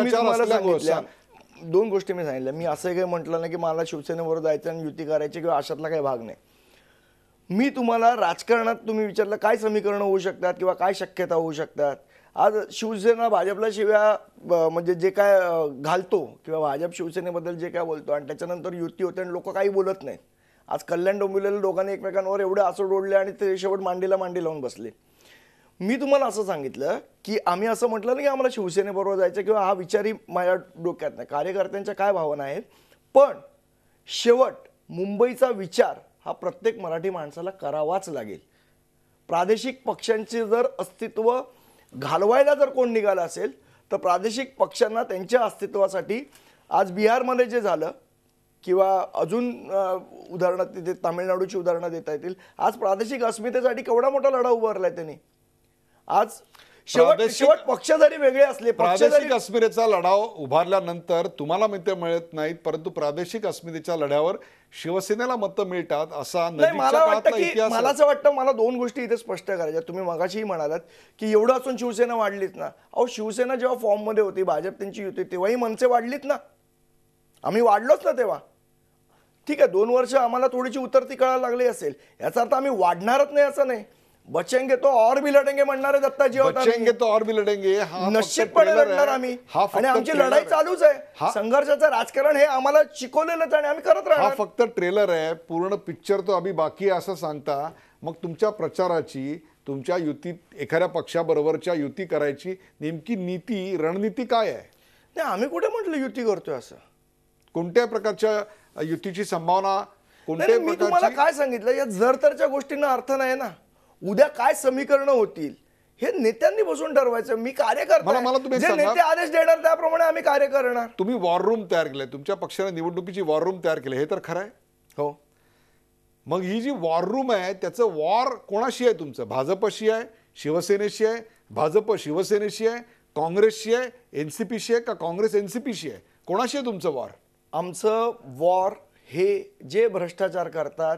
मी सांगितल्या. मी असं काही म्हटलं नाही की मला शिवसेनेवर जायचं आणि युती करायची किंवा अशातला काही भाग नाही. मी तुम्हाला राजकारणात तुम्ही विचारलं काय समीकरणं होऊ शकतात किंवा काय शक्यता होऊ शकतात. आज शिवसेना भाजपला शिव्या म्हणजे जे काय घालतो किंवा भाजप शिवसेनेबद्दल जे काय बोलतो आणि त्याच्यानंतर युती होते आणि लोक काही बोलत नाहीत. आज कल्याण डोंबिवलीला दोघांनी एकमेकांवर एवढे आसूड ओढले आणि ते शेवट मांडीला मांडी लावून बसले. मी तुम्हाला असं सांगितलं की आम्ही असं म्हटलं नाही की आम्हाला शिवसेनेबरोबर जायचं किंवा हा विचारही माझ्या डोक्यात नाही. कार्यकर्त्यांच्या काय भावना आहेत, पण शेवट मुंबईचा विचार हा प्रत्येक मराठी माणसाला करावाच लागेल. प्रादेशिक पक्षांचे जर अस्तित्व घालवायला जर कोण निघालं असेल तर प्रादेशिक पक्षांना त्यांच्या अस्तित्वासाठी आज बिहारमध्ये जे झालं किंवा अजून उदाहरणं तिथे तामिळनाडूची उदाहरणं देता येतील. आज प्रादेशिक अस्मितेसाठी केवढा मोठा लढा उभारलाय त्यांनी. आज शेवट पक्ष जरी वेगळे असले, प्रादेशिक अस्मितेचा लढा उभारल्यानंतर तुम्हाला मतं मिळत नाहीत, परंतु प्रादेशिक अस्मितेच्या लढ्यावर शिवसेनेला मतं मिळतात असा मला वाटतं की मला असं वाटतं, मला दोन गोष्टी इथे स्पष्ट करायच्या. तुम्ही मगाशीही म्हणालात की एवढं असून शिवसेना वाढलीच ना. अहो, शिवसेना जेव्हा फॉर्ममध्ये होती, भाजप त्यांची युती, तेव्हाही मनसे वाढलीत ना. आम्ही वाढलोच ना तेव्हा. ठीक आहे, 2 वर्ष आम्हाला थोडीशी उतरती कळायला लागली असेल, याचा अर्थ आम्ही वाढणारच नाही असं नाही. बचेंगे तो और भी लढेंगे म्हणणारे दत्ताजी होता. बचेंगे तो और भी लढेंगे, हा निश्चितपणे लढणार आम्ही. आणि आमची लढाई चालूच आहे. संघर्षाचं राजकारण हे आम्हाला शिकवलेलंच आणि आम्ही करत राहणार. हा फक्त ट्रेलर आहे, पूर्ण पिक्चर तो अभी बाकी आहे असं सांगता. मग तुमच्या प्रचाराची, तुमच्या युतीत एखाद्या पक्षाबरोबरच्या युती करायची नेमकी नीती, रणनीती काय आहे? नाही, आम्ही कुठे म्हटलं युती करतोय असं. कोणत्या प्रकारच्या युतीची संभावना, कोणत्या मी तुम्हाला काय सांगितलं, या जर तरच्या गोष्टींना अर्थ नाही ना. उद्या काय समीकरणं होतील हे नेत्यांनी बसून ठरवायचं. मी कार्यकर्ता, जे नेते आदेश देणार त्याप्रमाणे आम्ही कार्य करणार. तुम्ही वॉर रूम तयार केलंय, तुमच्या पक्षाने निवडणुकीची वॉर रूम तयार केली, हे तर खरं आहे? हो. मग ही जी वॉर रूम आहे त्याचं वॉर कोणाशी आहे? तुमचं भाजपशी आहे, शिवसेनेशी आहे, भाजप शिवसेनेशी आहे, काँग्रेसशी आहे, एनसीपीशी आहे, का काँग्रेस एनसीपीशी आहे? कोणाशी आहे तुमचं वॉर? आमचं वॉर हे जे भ्रष्टाचार करतात,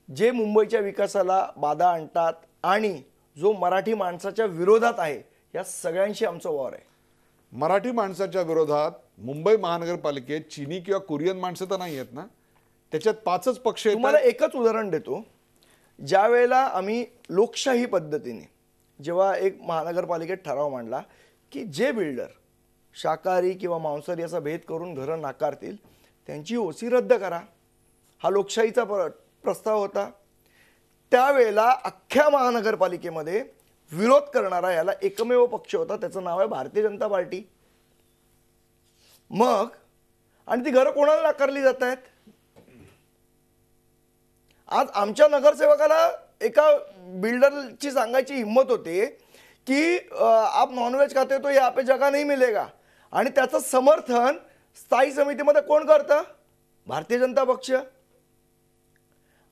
जे मुंबईच्या विकासाला बाधा आणतात आणि जो मराठी माणसाच्या विरोधात आहे, या सगळ्यांशी आमचं वॉर आहे. मराठी माणसाच्या विरोधात मुंबई महानगरपालिकेत चीनी किंवा कोरियन माणसं तर नाही आहेत ना? त्याच्यात 5च पक्ष आहेत. तुम्हाला एकच उदाहरण देतो. ज्या वेळेला आम्ही लोकशाही पद्धतीने जेव्हा एक महानगरपालिकेत ठराव मांडला की जे बिल्डर शाकाहारी किंवा मांसाहारी असा भेद करून घरं नाकारतील त्यांची ओसी रद्द करा, हा लोकशाहीचा प्रस्ताव होता. त्यावेळेला अख्ख्या महानगरपालिकेमध्ये विरोध करणारा याला एकमेव पक्ष होता, त्याचं नाव आहे भारतीय जनता पार्टी. मग आणि ती घरं कोणाला नाकारली जात आहेत? आज आमच्या नगरसेवकाला एका बिल्डरची सांगायची हिंमत होते की आप नॉनव्हेज खाते तो यहाँ पे जगह नहीं मिलेगा, आणि त्याचं समर्थन स्थायी समितीमध्ये कोण करतं? भारतीय जनता पक्ष.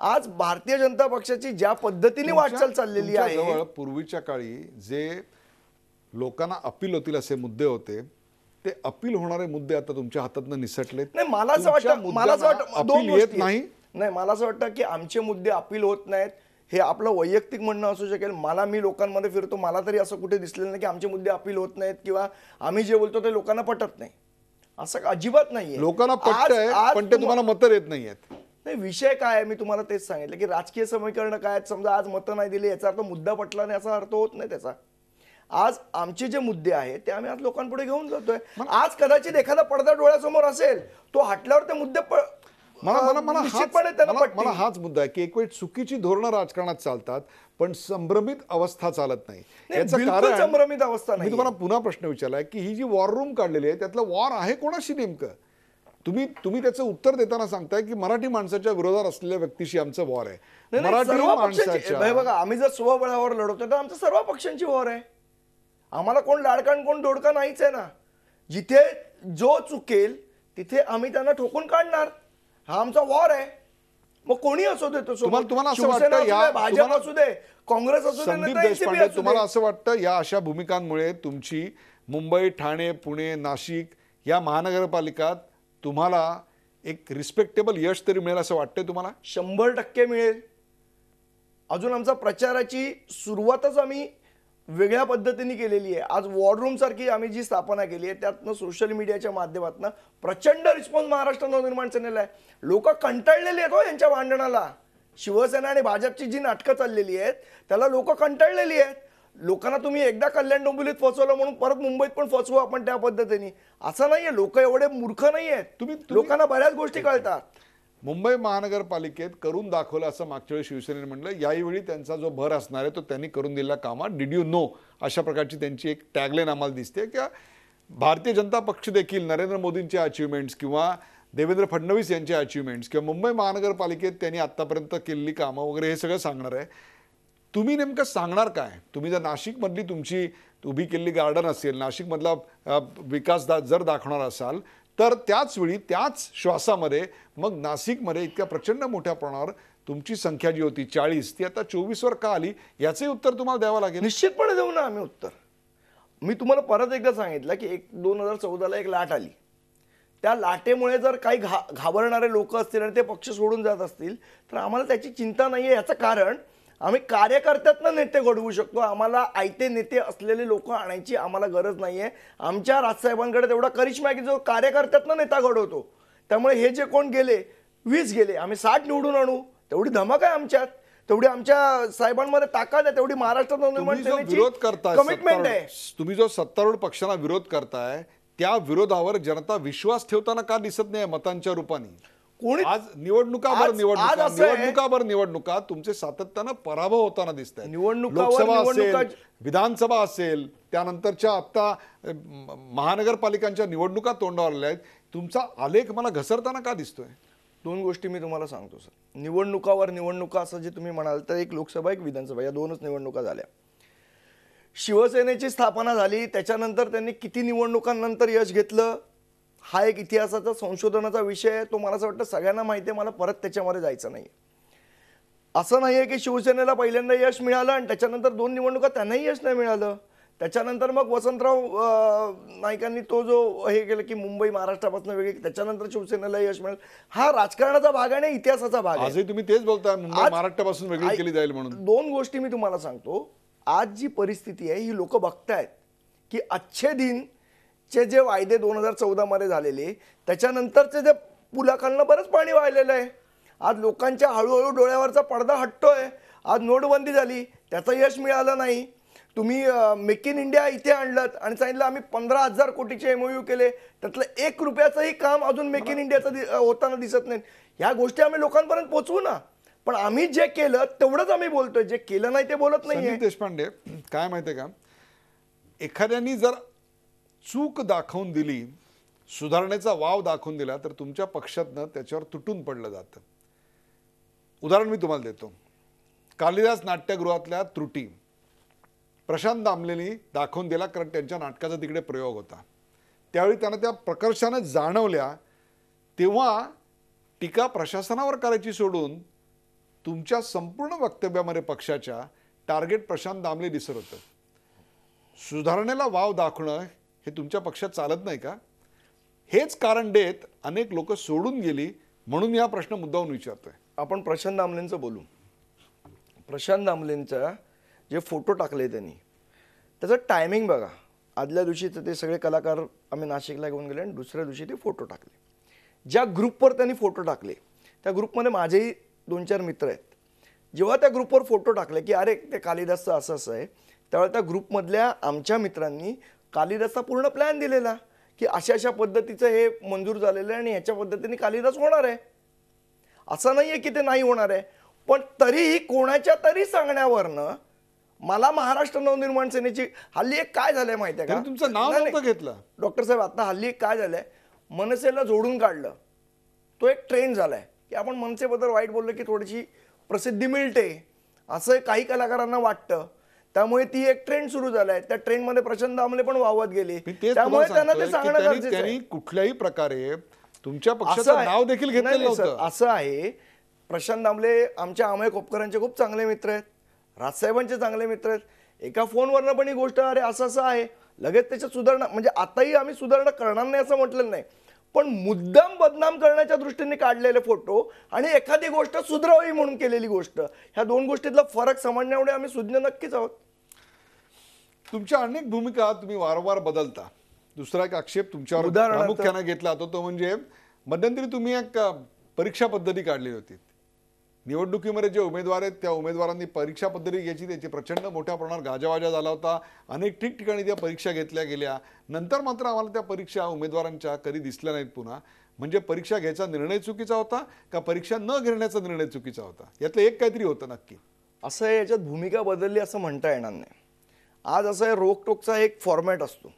आज भारतीय जनता पक्षाची ज्या पद्धतीने वाटचाल चाललेली आहे, पूर्वीच्या काळी जे लोकांना अपील होतील असे मुद्दे होते, ते अपील होणारे मुद्दे आता तुमच्या हातातनं निसटले. नाही, मला असं वाटतं दोन गोष्टी नाही. मला असं वाटतं की आमचे मुद्दे अपील होत नाहीत, हे आपलं वैयक्तिक म्हणणं असू शकेल. मी लोकांमध्ये फिरतो, मला तरी असं कुठे दिसलेलं नाही की आमचे मुद्दे अपील होत नाहीत किंवा आम्ही जे बोलतो ते लोकांना पटत नाही, असं अजिबात नाहीये. लोकांना पटतंय पण ते तुम्हाला मतं देत नाहीयेत. नाही, विषय काय आहे, मी तुम्हाला तेच सांगितलं की राजकीय समीकरण काय आहेत. समजा आज मतं नाही दिली याचा अर्थ मुद्दा पटला नाही असा अर्थ होत नाही त्याचा. आज आमचे जे मुद्दे आहेत ते आम्ही आज लोकांपुढे घेऊन जातोय. आज कदाचित एखादा पडदा डोळ्यासमोर असेल, तो हटल्यावर ते मुद्दे मला हाच मुद्दा आहे की एक वेळ चुकीची धोरणं राजकारणात चालतात पण संभ्रमित अवस्था चालत नाही. याचं कारण संभ्रमित अवस्था नाही. मी तुम्हाला पुन्हा प्रश्न विचारलाय की ही जी वॉर रूम काढलेली आहे त्यातलं वॉर आहे कोणाशी नेमकं? तुम्ही त्याचं उत्तर देताना सांगताय की मराठी माणसाच्या विरोधात असलेल्या व्यक्तीशी आमचं वॉर आहे. मराठी माणसाच्या, बघा, आम्ही जर स्वबळावर लढवतोय तर आमचं सर्व पक्षांची वॉर आहे. आम्हाला कोण लाडका कोण दोडका नाहीच आहे ना. जिथे जो चुकेल तिथे आम्ही त्यांना ठोकून काढणार, हा आमचा वॉर आहे. मग कोणी असू दे, तो तुम्हाला असं वाटतं, भाजप असू दे, काँग्रेस असू दे, संदीप देशपांडे, तुम्हाला असं वाटतं या अशा भूमिकांमुळे तुमची मुंबई, ठाणे, पुणे, नाशिक या महानगरपालिकात तुम्हाला एक रिस्पेक्टेबल यश तरी मिळेल असं वाटतंय तुम्हाला? 100% मिळेल. अजून आमचा प्रचाराची सुरुवातच आम्ही वेगळ्या पद्धतीने केलेली आहे. आज वॉर रूम सारखी आम्ही जी स्थापना केली आहे त्यातनं सोशल मीडियाच्या माध्यमातून प्रचंड रिस्पॉन्स महाराष्ट्र नवनिर्माण सेनेला आहे. लोक कंटाळलेली आहेत हो यांच्या भांडणाला. शिवसेना आणि भाजपची जी नाटकं चाललेली आहेत त्याला लोक कंटाळलेली आहेत. लोकांना तुम्ही एकदा कल्याण डोंबिवलीत फसवलं म्हणून परत मुंबईत पण फसवू आपण त्या पद्धतीने, असं नाहीये. लोक एवढे मूर्ख नाहीयेत. लोकांना बऱ्याच गोष्टी कळतात. मुंबई महानगरपालिकेत करून दाखवलं असं मागच्या वेळी शिवसेनेने म्हटलं. यावेळी त्यांचा जो भर असणार आहे तो त्यांनी करून दिलेल्या कामात डिड यू नो अशा प्रकारची त्यांची एक टॅगलाईन आम्हाला दिसते. किंवा भारतीय जनता पक्ष देखील नरेंद्र मोदींचे अचिव्हमेंट्स किंवा देवेंद्र फडणवीस यांचे अचिव्हमेंट्स किंवा मुंबई महानगरपालिकेत त्यांनी आतापर्यंत केलेली कामं वगैरे हे सगळं सांगणार आहे. तुम्ही नेमकं सांगणार काय? तुम्ही जर नाशिकमधली तुमची उभी केलेली गार्डन असेल, नाशिकमधला विकास जर दाखवणार असाल, तर त्याच वेळी त्याच श्वासामध्ये मग नाशिकमध्ये इतक्या प्रचंड मोठ्या प्रमाणावर तुमची संख्या जी होती 40 ती आता 24 वर का आली, याचंही उत्तर तुम्हाला द्यावं लागेल. निश्चितपणे देऊ ना आम्ही उत्तर. मी तुम्हाला परत एकदा सांगितलं की 2014ला एक लाट आली. त्या लाटेमुळे जर काही घाबरणारे लोक असतील आणि ते पक्ष सोडून जात असतील तर आम्हाला त्याची चिंता नाही आहे. याचं कारण आम्ही कार्यकर्त्यातनं नेते घडवू शकतो. आम्हाला आयते नेते असलेले लोक आणायची आम्हाला गरज नाही आहे. आमच्या राजसाहेबांकडे तेवढा करिश्मा आहे की जो कार्यकर्त्यातनं नेता घडवतो. त्यामुळे हे जे कोण गेले 20 गेले, आम्ही 60 निवडून आणू. तेवढी धमक आहे आमच्यात, तेवढी आमच्या साहेबांमध्ये ताकद आहे, तेवढी महाराष्ट्रात तुम्ही जो विरोध करताय, कमिटमेंट आहे. तुम्ही जो सत्तारूढ पक्षाला विरोध करताय त्या विरोधावर जनता विश्वास ठेवताना का दिसत नाही मतांच्या रूपाने? कोणी आज निवडणुका तुमचे सातत्यानं पराभव होताना दिसत आहेत. लोकसभा असेल, विधानसभा असेल, त्यानंतरच्या आता महानगरपालिकांच्या निवडणुका तोंडावर आल्या आहेत. तुमचा आलेख मला घसरताना का दिसतोय? 2 गोष्टी मी तुम्हाला सांगतो सर. निवडणुकावर निवडणुका असं जे तुम्ही म्हणाल तर एक लोकसभा एक विधानसभा या 2च निवडणुका झाल्या. शिवसेनेची स्थापना झाली, त्याच्यानंतर त्यांनी किती निवडणुकांनंतर यश घेतलं हा एक इतिहासाचा संशोधनाचा विषय आहे. तो मला असं वाटतं सगळ्यांना माहिती आहे, मला परत त्याच्यामध्ये जायचं नाही. असं नाही आहे की शिवसेनेला पहिल्यांदा यश मिळालं आणि त्याच्यानंतर 2 निवडणुका त्यांनाही यश नाही मिळालं. त्याच्यानंतर मग वसंतराव नाईकांनी तो जो हे केलं की मुंबई महाराष्ट्रापासून वेगळी, त्याच्यानंतर शिवसेनेला यश मिळालं. हा राजकारणाचा भाग आहे आणि इतिहासाचा भाग आहे. आजही तुम्ही तेच बोलताय मुंबई महाराष्ट्रापासून वेगळी केली जाईल म्हणून. 2 गोष्टी मी तुम्हाला सांगतो. आज जी परिस्थिती आहे ही लोक बघतायत की अच्छे दिन चे जे वायदे 2014 मध्ये झालेले त्याच्यानंतरचे जे पुलाखालनं बरंच पाणी वाहिलेलं आहे. आज लोकांच्या हळूहळू डोळ्यावरचा पडदा हटतोय. आज नोटबंदी झाली, त्याचं यश मिळालं नाही. तुम्ही मेक इन इंडिया इथे आणलं आणि सांगितलं आम्ही 15,000 कोटीचे MOU केले, त्यातलं 1 रुपयाचंही काम अजून मेक इन इंडियाचं होताना दिसत नाही. ह्या गोष्टी आम्ही लोकांपर्यंत पोहोचवू ना, पण आम्ही जे केलं तेवढंच आम्ही बोलतोय, जे केलं नाही ते बोलत नाहीये. संदीप देशपांडे, काय माहितीये का, एखाद्यानी जर चूक दाखवून दिली, सुधारणेचा वाव दाखवून दिला तर तुमच्या पक्षातनं त्याच्यावर तुटून पडलं जातं. उदाहरण मी तुम्हाला देतो. कालिदास नाट्यगृहातल्या त्रुटी प्रशांत दामलेनी दाखवून दिला, कारण त्यांच्या नाटकाचा तिकडे प्रयोग होता. त्यावेळी त्यांना त्या प्रकर्षानं जाणवल्या. तेव्हा टीका प्रशासनावर करायची सोडून तुमच्या संपूर्ण वक्तव्यामध्ये पक्षाच्या टार्गेट प्रशांत दामले दिसत होतं. सुधारणेला वाव दाखवणं हे तुमच्या पक्षात चालत नाही का? हेच कारण देत अनेक लोक सोडून गेली, म्हणून हा प्रश्न मुद्दावून विचारतोय. आपण प्रशांत दामलेंचं बोलू. प्रशांत दामलेंचा जे फोटो टाकले त्यांनी, त्याचं टायमिंग बघा. आदल्या दिवशीचं ते सगळे कलाकार आम्ही नाशिकला घेऊन गेले आणि दुसऱ्या दिवशी ते फोटो टाकले. ज्या ग्रुपवर त्यांनी फोटो टाकले त्या ग्रुपमध्ये माझेही 2-4 मित्र आहेत. जेव्हा त्या ग्रुपवर फोटो टाकले की अरे ते कालिदासचं असं असं आहे, त्यावेळेला त्या ग्रुपमधल्या आमच्या मित्रांनी कालिदासचा पूर्ण प्लॅन दिलेला की अशा अशा पद्धतीचं हे मंजूर झालेलं आहे आणि ह्याच्या पद्धतीने कालिदास होणार आहे. असं नाही आहे की ते नाही होणार आहे, पण तरीही कोणाच्या तरी सांगण्यावरनं मला महाराष्ट्र नवनिर्माण सेनेची हल्ली एक काय झालंय माहिती आहे का, तुमचं नाव नव्हतं घेतलं डॉक्टर साहेब. आता हल्ली एक काय झालंय, मनसेला जोडून काढलं. तो एक ट्रेंड झालाय की आपण मनसेबद्दल वाईट बोललो की थोडीशी प्रसिद्धी मिळते, असं काही कलाकारांना वाटतं. त्यामुळे ती एक ट्रेंड सुरू झालाय. त्या ट्रेंडमध्ये प्रशांत दामले पण वावत गेले. त्यामुळे त्यांना ते सांगणं गरजेचं आहे. कुठल्याही प्रकारे तुमच्या पक्षाचं नाव देखील घेतलेलं नव्हतं. असं आहे, प्रशांत दामले आमच्या अमय खोपकरांचे खूप चांगले मित्र आहेत, राजसाहेबांचे चांगले मित्र आहेत. एका फोनवरनं पण ही गोष्ट अरे असं असं आहे, लगेच त्याच्यात सुधारणा, म्हणजे आताही आम्ही सुधारणा करणार नाही असं म्हटलेलं नाही, पण मुद्दाम बदनाम करण्याच्या दृष्टीने काढलेले फोटो आणि एखादी गोष्ट सुधारावी म्हणून केलेली गोष्ट, ह्या 2 गोष्टीतला फरक समजण्यामुळे आम्ही सुज्ञ नक्कीच आहोत. तुमच्या अनेक भूमिका तुम्ही वारंवार बदलता. दुसरा एक आक्षेप तुमच्यावर प्रामुख्याने घेतला जातो तो म्हणजे मध्यंतरी तुम्ही एक परीक्षा पद्धती काढली होती. निवडणुकीमध्ये जे उमेदवार आहेत त्या उमेदवारांनी परीक्षा पद्धती घ्यायची, त्याची प्रचंड मोठ्या प्रमाणात गाजावाजा झाला होता. अनेक ठिकठिकाणी त्या परीक्षा घेतल्या गेल्या. नंतर मात्र आम्हाला त्या परीक्षा उमेदवारांच्या कधी दिसल्या नाहीत पुन्हा. म्हणजे परीक्षा घ्यायचा निर्णय चुकीचा होता का परीक्षा न घेण्याचा निर्णय चुकीचा होता? यातलं एक काहीतरी होतं नक्की. असं आहे, याच्यात भूमिका बदलली असं म्हणता येणार नाही. आज असं आहे, रोकटोकचा एक फॉर्मॅट असतो.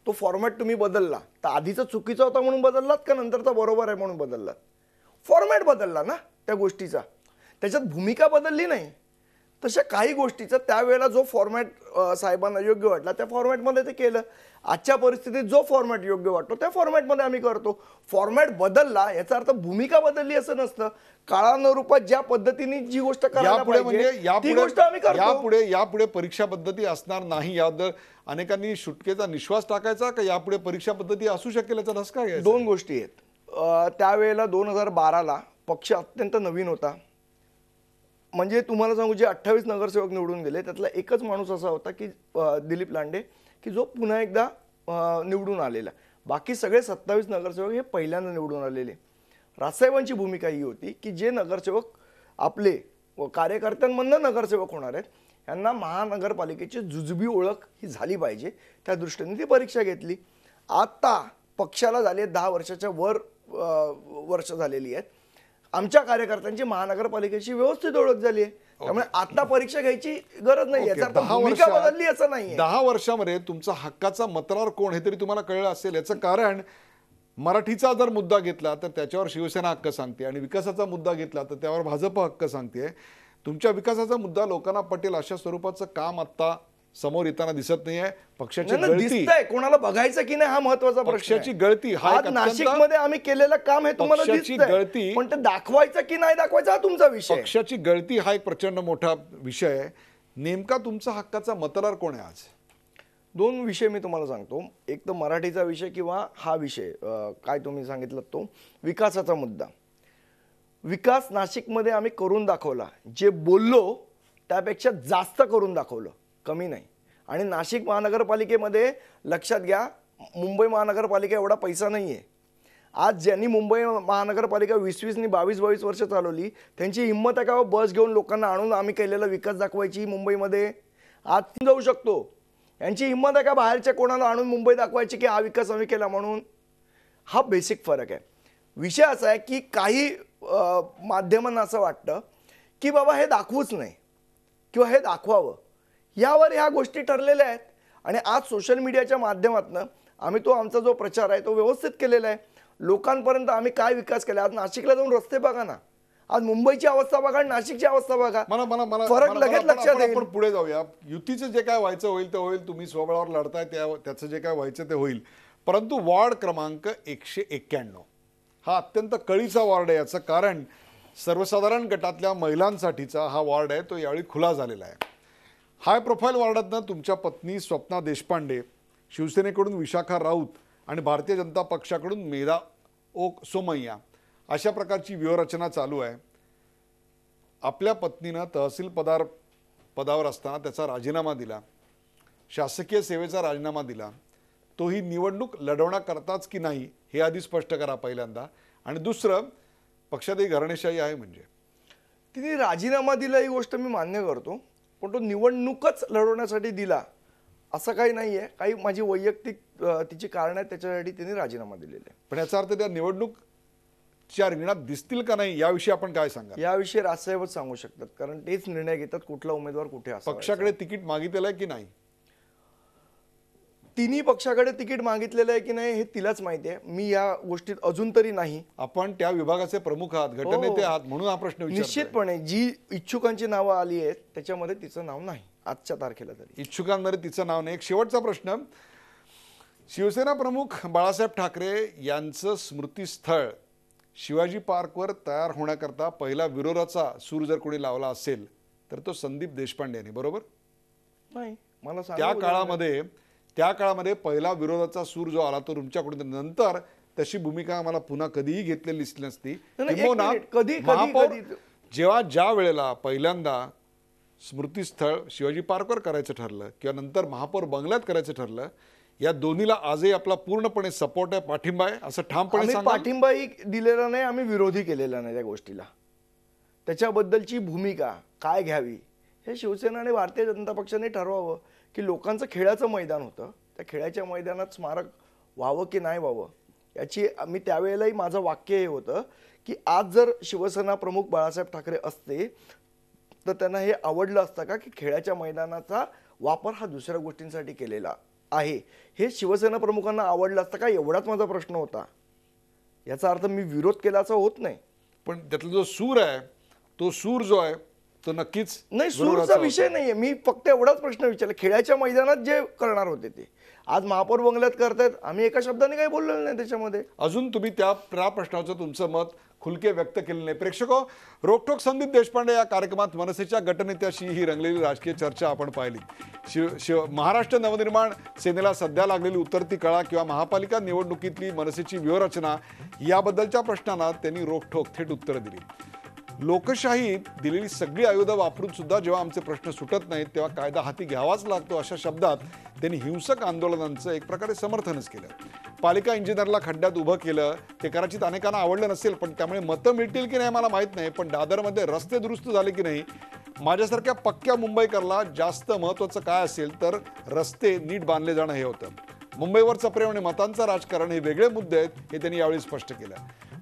तो फॉर्मॅट तुम्ही बदलला तर आधीचा चुकीचा होता म्हणून बदललात का नंतरचा बरोबर आहे म्हणून बदललात? फॉर्मॅट बदलला ना त्या गोष्टीचा, त्याच्यात भूमिका बदलली नाही. तशा काही गोष्टीचा त्यावेळेला जो फॉर्मॅट साहेबांना योग्य वाटला त्या फॉर्मॅटमध्ये ते केलं. आजच्या परिस्थितीत जो फॉर्मॅट योग्य वाटतो त्या फॉर्मॅटमध्ये आम्ही करतो. फॉर्मॅट बदलला याचा अर्थ भूमिका बदलली असं नसतं. काळानुरूपात ज्या पद्धतीने जी गोष्ट करायला यापुढे पाहिजे ती गोष्ट आम्ही करतो. यापुढे परीक्षा पद्धती असणार नाही याबद्दल अनेकांनी सुटकेचा निश्वास टाकायचा का यापुढे परीक्षा पद्धती असू शकेल याचा धसका घ्यायचा? दोन गोष्टी आहेत. त्यावेळेला 2012ला पक्ष अत्यंत नवीन होता. म्हणजे तुम्हाला सांगू जे 28 नगरसेवक निवडून गेले त्यातला एकच माणूस असा होता की दिलीप लांडे की जो पुन्हा एकदा निवडून आलेला. बाकी सगळे 27 नगरसेवक हे पहिल्यांदा निवडून आलेले. राजसाहेबांची भूमिका ही होती की जे नगरसेवक आपले कार्यकर्त्यांमधनं नगरसेवक होणार आहेत यांना महानगरपालिकेची जुजबी ओळख ही झाली पाहिजे त्या दृष्टीने ती परीक्षा घेतली. आता पक्षाला झाले 10 वर्षाच्या वर वर्ष झालेली आहेत. आमच्या कार्यकर्त्यांची महानगरपालिकेची व्यवस्थित ओळख झाली आहे. त्यामुळे आता परीक्षा घ्यायची गरज नाही. याचा अर्थ भूमिका बदलली असं नाही. 10 वर्षामध्ये तुमचा हक्काचा मतदार कोण हे तरी तुम्हाला कळलं असेल. याचं कारण मराठीचा जर मुद्दा घेतला तर त्याच्यावर शिवसेना हक्क सांगते आणि विकासाचा मुद्दा घेतला तर त्यावर भाजप हक्क सांगते. तुमच्या विकासाचा मुद्दा लोकांना पटेल अशा स्वरूपाचं काम आता समोर येताना दिसत नाहीये. पक्षाची गळती दिसतंय. कोणाला बघायचं की नाही हा महत्वाचा प्रश्न. पक्षाची गळती हा नाशिकमध्ये आम्ही केलेलं काम हे तुम्हाला दिसतंय. पण ते दाखवायचं की नाही दाखवायचं हा तुमचा विषय. पक्षाची गळती हा एक प्रचंड मोठा विषय आहे. नेमका तुमचा हक्काचा मतदार कोण आहे आज? दोन विषय मी तुम्हाला सांगतो. एक तर मराठीचा विषय किंवा हा विषय काय तुम्ही सांगितलं तो विकासाचा मुद्दा. विकास नाशिकमध्ये आम्ही करून दाखवला. जे बोललो त्यापेक्षा जास्त करून दाखवलं, कमी नाही. आणि नाशिक महानगरपालिकेमध्ये लक्षात घ्या मुंबई महानगरपालिका एवढा पैसा नाही आहे. आज ज्यांनी मुंबई महानगरपालिका 20-20 22 वर्ष चालवली त्यांची हिंमत आहे का बस घेऊन लोकांना आणून आम्ही केलेला विकास दाखवायची मुंबईमध्ये? आज जाऊ शकतो. यांची हिंमत आहे का बाहेरच्या कोणाला आणून मुंबई दाखवायची की हा विकास आम्ही केला म्हणून? हा बेसिक फरक आहे. विषय असा आहे की काही माध्यमांना असं वाटतं की बाबा हे दाखवूच नाही किंवा हे दाखवावं. यावर ह्या गोष्टी ठरलेल्या आहेत. आणि आज सोशल मीडियाच्या माध्यमातून आम्ही तो आमचा जो प्रचार आहे तो व्यवस्थित केलेला आहे. लोकांपर्यंत आम्ही काय विकास केला. आज नाशिकला जाऊन रस्ते बघा ना. आज मुंबईची अवस्था बघा नाशिकची अवस्था बघा. फरक लगेच लक्षात येईल. आपण पुढे जाऊया. युतीचं जे काय व्हायचं होईल ते होईल. तुम्ही स्वबळावर लढताय त्याचं जे काय व्हायचं ते होईल. परंतु वॉर्ड क्रमांक 191 हा अत्यंत कळीचा वॉर्ड आहे. याचं कारण सर्वसाधारण गटातल्या महिलांसाठीचा हा वॉर्ड आहे तो यावेळी खुला झालेला आहे. हाय प्रोफाईल वॉर्डातनं तुमच्या पत्नी स्वप्ना देशपांडे, शिवसेनेकडून विशाखा राऊत आणि भारतीय जनता पक्षाकडून मेधा ओक सोमय्या अशा प्रकारची व्यूहरचना चालू आहे. आपल्या पत्नीनं तहसील पदावर असताना त्याचा राजीनामा दिला, शासकीय सेवेचा राजीनामा दिला. तोही निवडणूक लढवण्याकरताच की नाही हे आधी स्पष्ट करा पहिल्यांदा. आणि दुसरं, पक्षात ही घराणेशाही आहे म्हणजे तिने राजीनामा दिला ही गोष्ट मी मान्य करतो. पण तो निवडणूकच लढवण्यासाठी दिला असं काही नाही आहे. काही माझी वैयक्तिक तिची कारण आहेत त्याच्यासाठी तिने राजीनामा दिलेला आहे. पण याचा अर्थ त्या निवडणूकच्या रिंगणात दिसतील का नाही याविषयी आपण काय सांगा? याविषयी राजसाहेबच सांगू शकतात कारण तेच निर्णय घेतात कुठला उमेदवार कुठे असावा. पक्षाकडे तिकीट मागितलेलं आहे की नाही? तिन्ही पक्षाकडे तिकीट मागितलेलं आहे की नाही हे तिलाच माहिती आहे. मी या गोष्टीत अजून तरी नाही. आपण त्या विभागाचे प्रमुख आहात, गटनेते आहात म्हणून हा प्रश्न विचारतोय. निश्चितपणे जी इच्छुकांची नावं आली आहेत त्याच्यामध्ये तिचं नाव नाही आजच्या तारखेला तरी. इच्छुकांमध्ये तिचं नाव नाही. एक शेवटचा प्रश्न, शिवसेना प्रमुख बाळासाहेब ठाकरे यांचं स्मृतीस्थळ शिवाजी पार्कवर तयार होण्याकरता पहिला विरोधाचा सूर जर कोणी लावला असेल तर तो संदीप देशपांडे यांनी, बरोबर? नाही, मला त्या काळामध्ये पहिला विरोधाचा सूर जो आला तो तुमच्याकडून. नंतर तशी भूमिका आम्हाला पुन्हा कधीही घेतलेली दिसली नसती. महापौर जेव्हा ज्या वेळेला पहिल्यांदा स्मृतीस्थळ शिवाजी पार्कवर करायचं ठरलं किंवा नंतर महापौर बंगल्यात करायचं ठरलं, या दोन्हीला आजही आपला पूर्णपणे सपोर्ट आहे, पाठिंबा आहे असं ठामपणे सांगा. पाठिंबाही दिलेला नाही, आम्ही विरोधी केलेला नाही त्या गोष्टीला. त्याच्याबद्दलची भूमिका काय घ्यावी हे शिवसेना आणि भारतीय जनता पक्षाने ठरवावं. की लोकांचं खेळाचं मैदान होतं, त्या खेळाच्या मैदानात स्मारक व्हावं की नाही व्हावं याची मी त्यावेळेलाही माझं वाक्य हे होतं की आज जर शिवसेना प्रमुख बाळासाहेब ठाकरे असते तर त्यांना हे आवडलं असतं का की खेळाच्या मैदानाचा वापर हा दुसऱ्या गोष्टींसाठी केलेला आहे हे शिवसेना प्रमुखांना आवडलं असतं का एवढाच माझा प्रश्न होता. याचा अर्थ मी विरोध केला असं होत नाही. पण त्यातला जो सूर आहे तो सूर जो आहे तो नक्कीच नाही, विरोधाचा सूरचा विषय नाहीये. मी फक्त एवढाच प्रश्न विचारला, खेळाच्या मैदानात जे करणार होते ते आज महापौर बंगल्यात करतायत. आम्ही एका शब्दाने काही बोललेलं नाही त्याच्यामध्ये. अजून तुम्ही त्या प्रश्नाचं तुमचं मत खुलके व्यक्त केलं नाही. प्रेक्षको, रोकठोक संदीप देशपांडे या कार्यक्रमात मनसेच्या गटनेत्याशी ही रंगलेली राजकीय चर्चा आपण पाहिली. महाराष्ट्र नवनिर्माण सेनेला सध्या लागलेली उतरती कळा किंवा महापालिका निवडणुकीतली मनसेची व्यूहरचना याबद्दलच्या प्रश्नांना त्यांनी रोकठोक थेट उत्तरं दिली. लोकशाहीत दिलेली सगळी आयुधं वापरून सुद्धा जेव्हा आमचे प्रश्न सुटत नाहीत तेव्हा कायदा हाती घ्यावाच लागतो अशा शब्दात त्यांनी हिंसक आंदोलनांचं एक प्रकारे समर्थनच केलं. पालिका इंजिनियरला खड्ड्यात उभं केलं, ते कदाचित अनेकांना आवडलं नसेल, पण त्यामुळे मतं मिळतील की नाही मला माहीत नाही. पण दादरमध्ये रस्ते दुरुस्त झाले की नाही, माझ्यासारख्या पक्क्या मुंबईकरला जास्त महत्त्वाचं काय असेल तर रस्ते नीट बांधले जाणं हे होतं. मुंबईवरचं प्रेम आणि मतांचं राजकारण हे वेगळे मुद्दे आहेत हे त्यांनी यावेळी स्पष्ट केलं.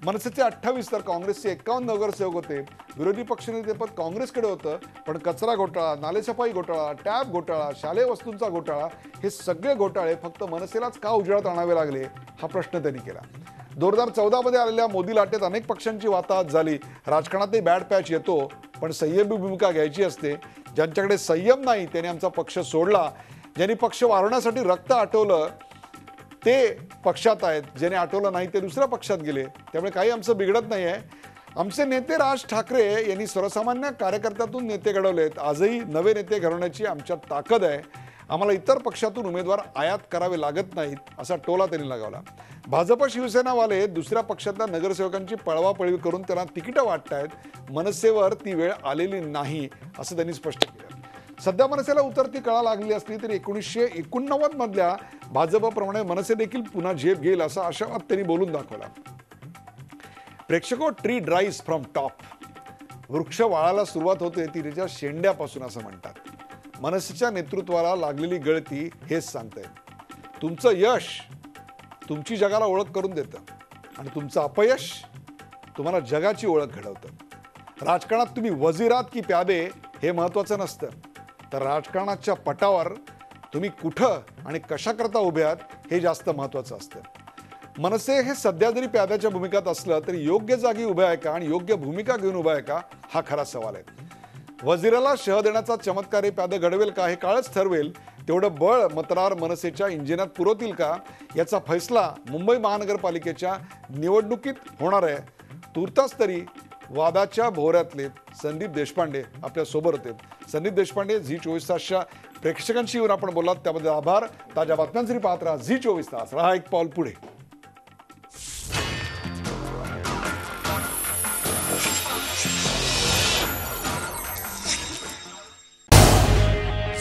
मनसेचे 28 तर काँग्रेसचे 51 नगरसेवक होते. विरोधी पक्षनेतेपद काँग्रेसकडे होतं, पण कचरा घोटाळा, नालेसफाई घोटाळा, टॅब घोटाळा, शालेय वस्तूंचा घोटाळा हे सगळे घोटाळे फक्त मनसेलाच का उजेडात आणावे लागले हा प्रश्न त्यांनी केला. 2014 मध्ये आलेल्या मोदी लाटेत अनेक पक्षांची वाताहत झाली. राजकारणातही बॅड पॅच येतो, पण संयमी भूमिका घ्यायची असते. ज्यांच्याकडे संयम नाही त्याने आमचा पक्ष सोडला. ज्यांनी पक्ष वाढवण्यासाठी रक्त आटवलं ते पक्षात आहेत, ज्याने आठवलं नाही ते दुसऱ्या पक्षात गेले. त्यामुळे काही आमचं बिघडत नाही आहे. आमचे नेते राज ठाकरे यांनी सर्वसामान्य कार्यकर्त्यातून नेते घडवलेत. आजही नवे नेते घडवण्याची आमच्यात ताकद आहे. आम्हाला इतर पक्षातून उमेदवार आयात करावे लागत नाहीत असा टोला त्यांनी लगावला. भाजप शिवसेनावाले दुसऱ्या पक्षातल्या नगरसेवकांची पळवापळवी करून त्यांना तिकीटं वाटतायत. मनसेवर ती वेळ आलेली नाही असं त्यांनी स्पष्ट केलं. सध्या मनसेला उतरती कळा लागली असली तरी 1989 मधल्या भाजपप्रमाणे मनसे देखील पुन्हा झेप घेईल असा आशावाद त्यांनी बोलून दाखवला. प्रेक्षको, ट्री ड्राईज फ्रॉम टॉप. वृक्ष वाळायला सुरुवात होते ती त्याच्या शेंड्यापासून असं म्हणतात. मनसेच्या नेतृत्वाला लागलेली गळती हेच सांगते. तुमचं यश तुमची जगाला ओळख करून देतं आणि तुमचं अपयश तुम्हाला जगाची ओळख घडवतं. राजकारणात तुम्ही वजीरात की प्यादे हे महत्त्वाचं नसतं, तर राजकारणाच्या पटावर तुम्ही कुठं आणि कशाकरता उभे आहात हे जास्त महत्त्वाचं असतं. मनसे हे सध्या जरी प्याद्याच्या भूमिकात असलं तरी योग्य जागी उभं आहे का आणि योग्य भूमिका घेऊन उभं आहे का हा खरा सवाल आहे. वजिराला शह देण्याचा चमत्कारी प्यादं घडवेल का हे काळच ठरवेल. तेवढं बळ मतदार मनसेच्या इंजिनात पुरवतील का याचा फैसला मुंबई महानगरपालिकेच्या निवडणुकीत होणार आहे. तूर्तास तरी वादाच्या भोवऱ्यातले संदीप देशपांडे आपल्या सोबत होते. संदीप देशपांडे, झी 24 तासच्या प्रेक्षकांशी येऊन आपण बोललात त्याबद्दल आभार. ताज्या बातम्यांसाठी पाहत राहा झी 24 तास. राहा एक पाऊल पुढे.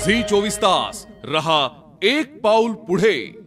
झी 24 तास रहा एक पाऊल पुढे.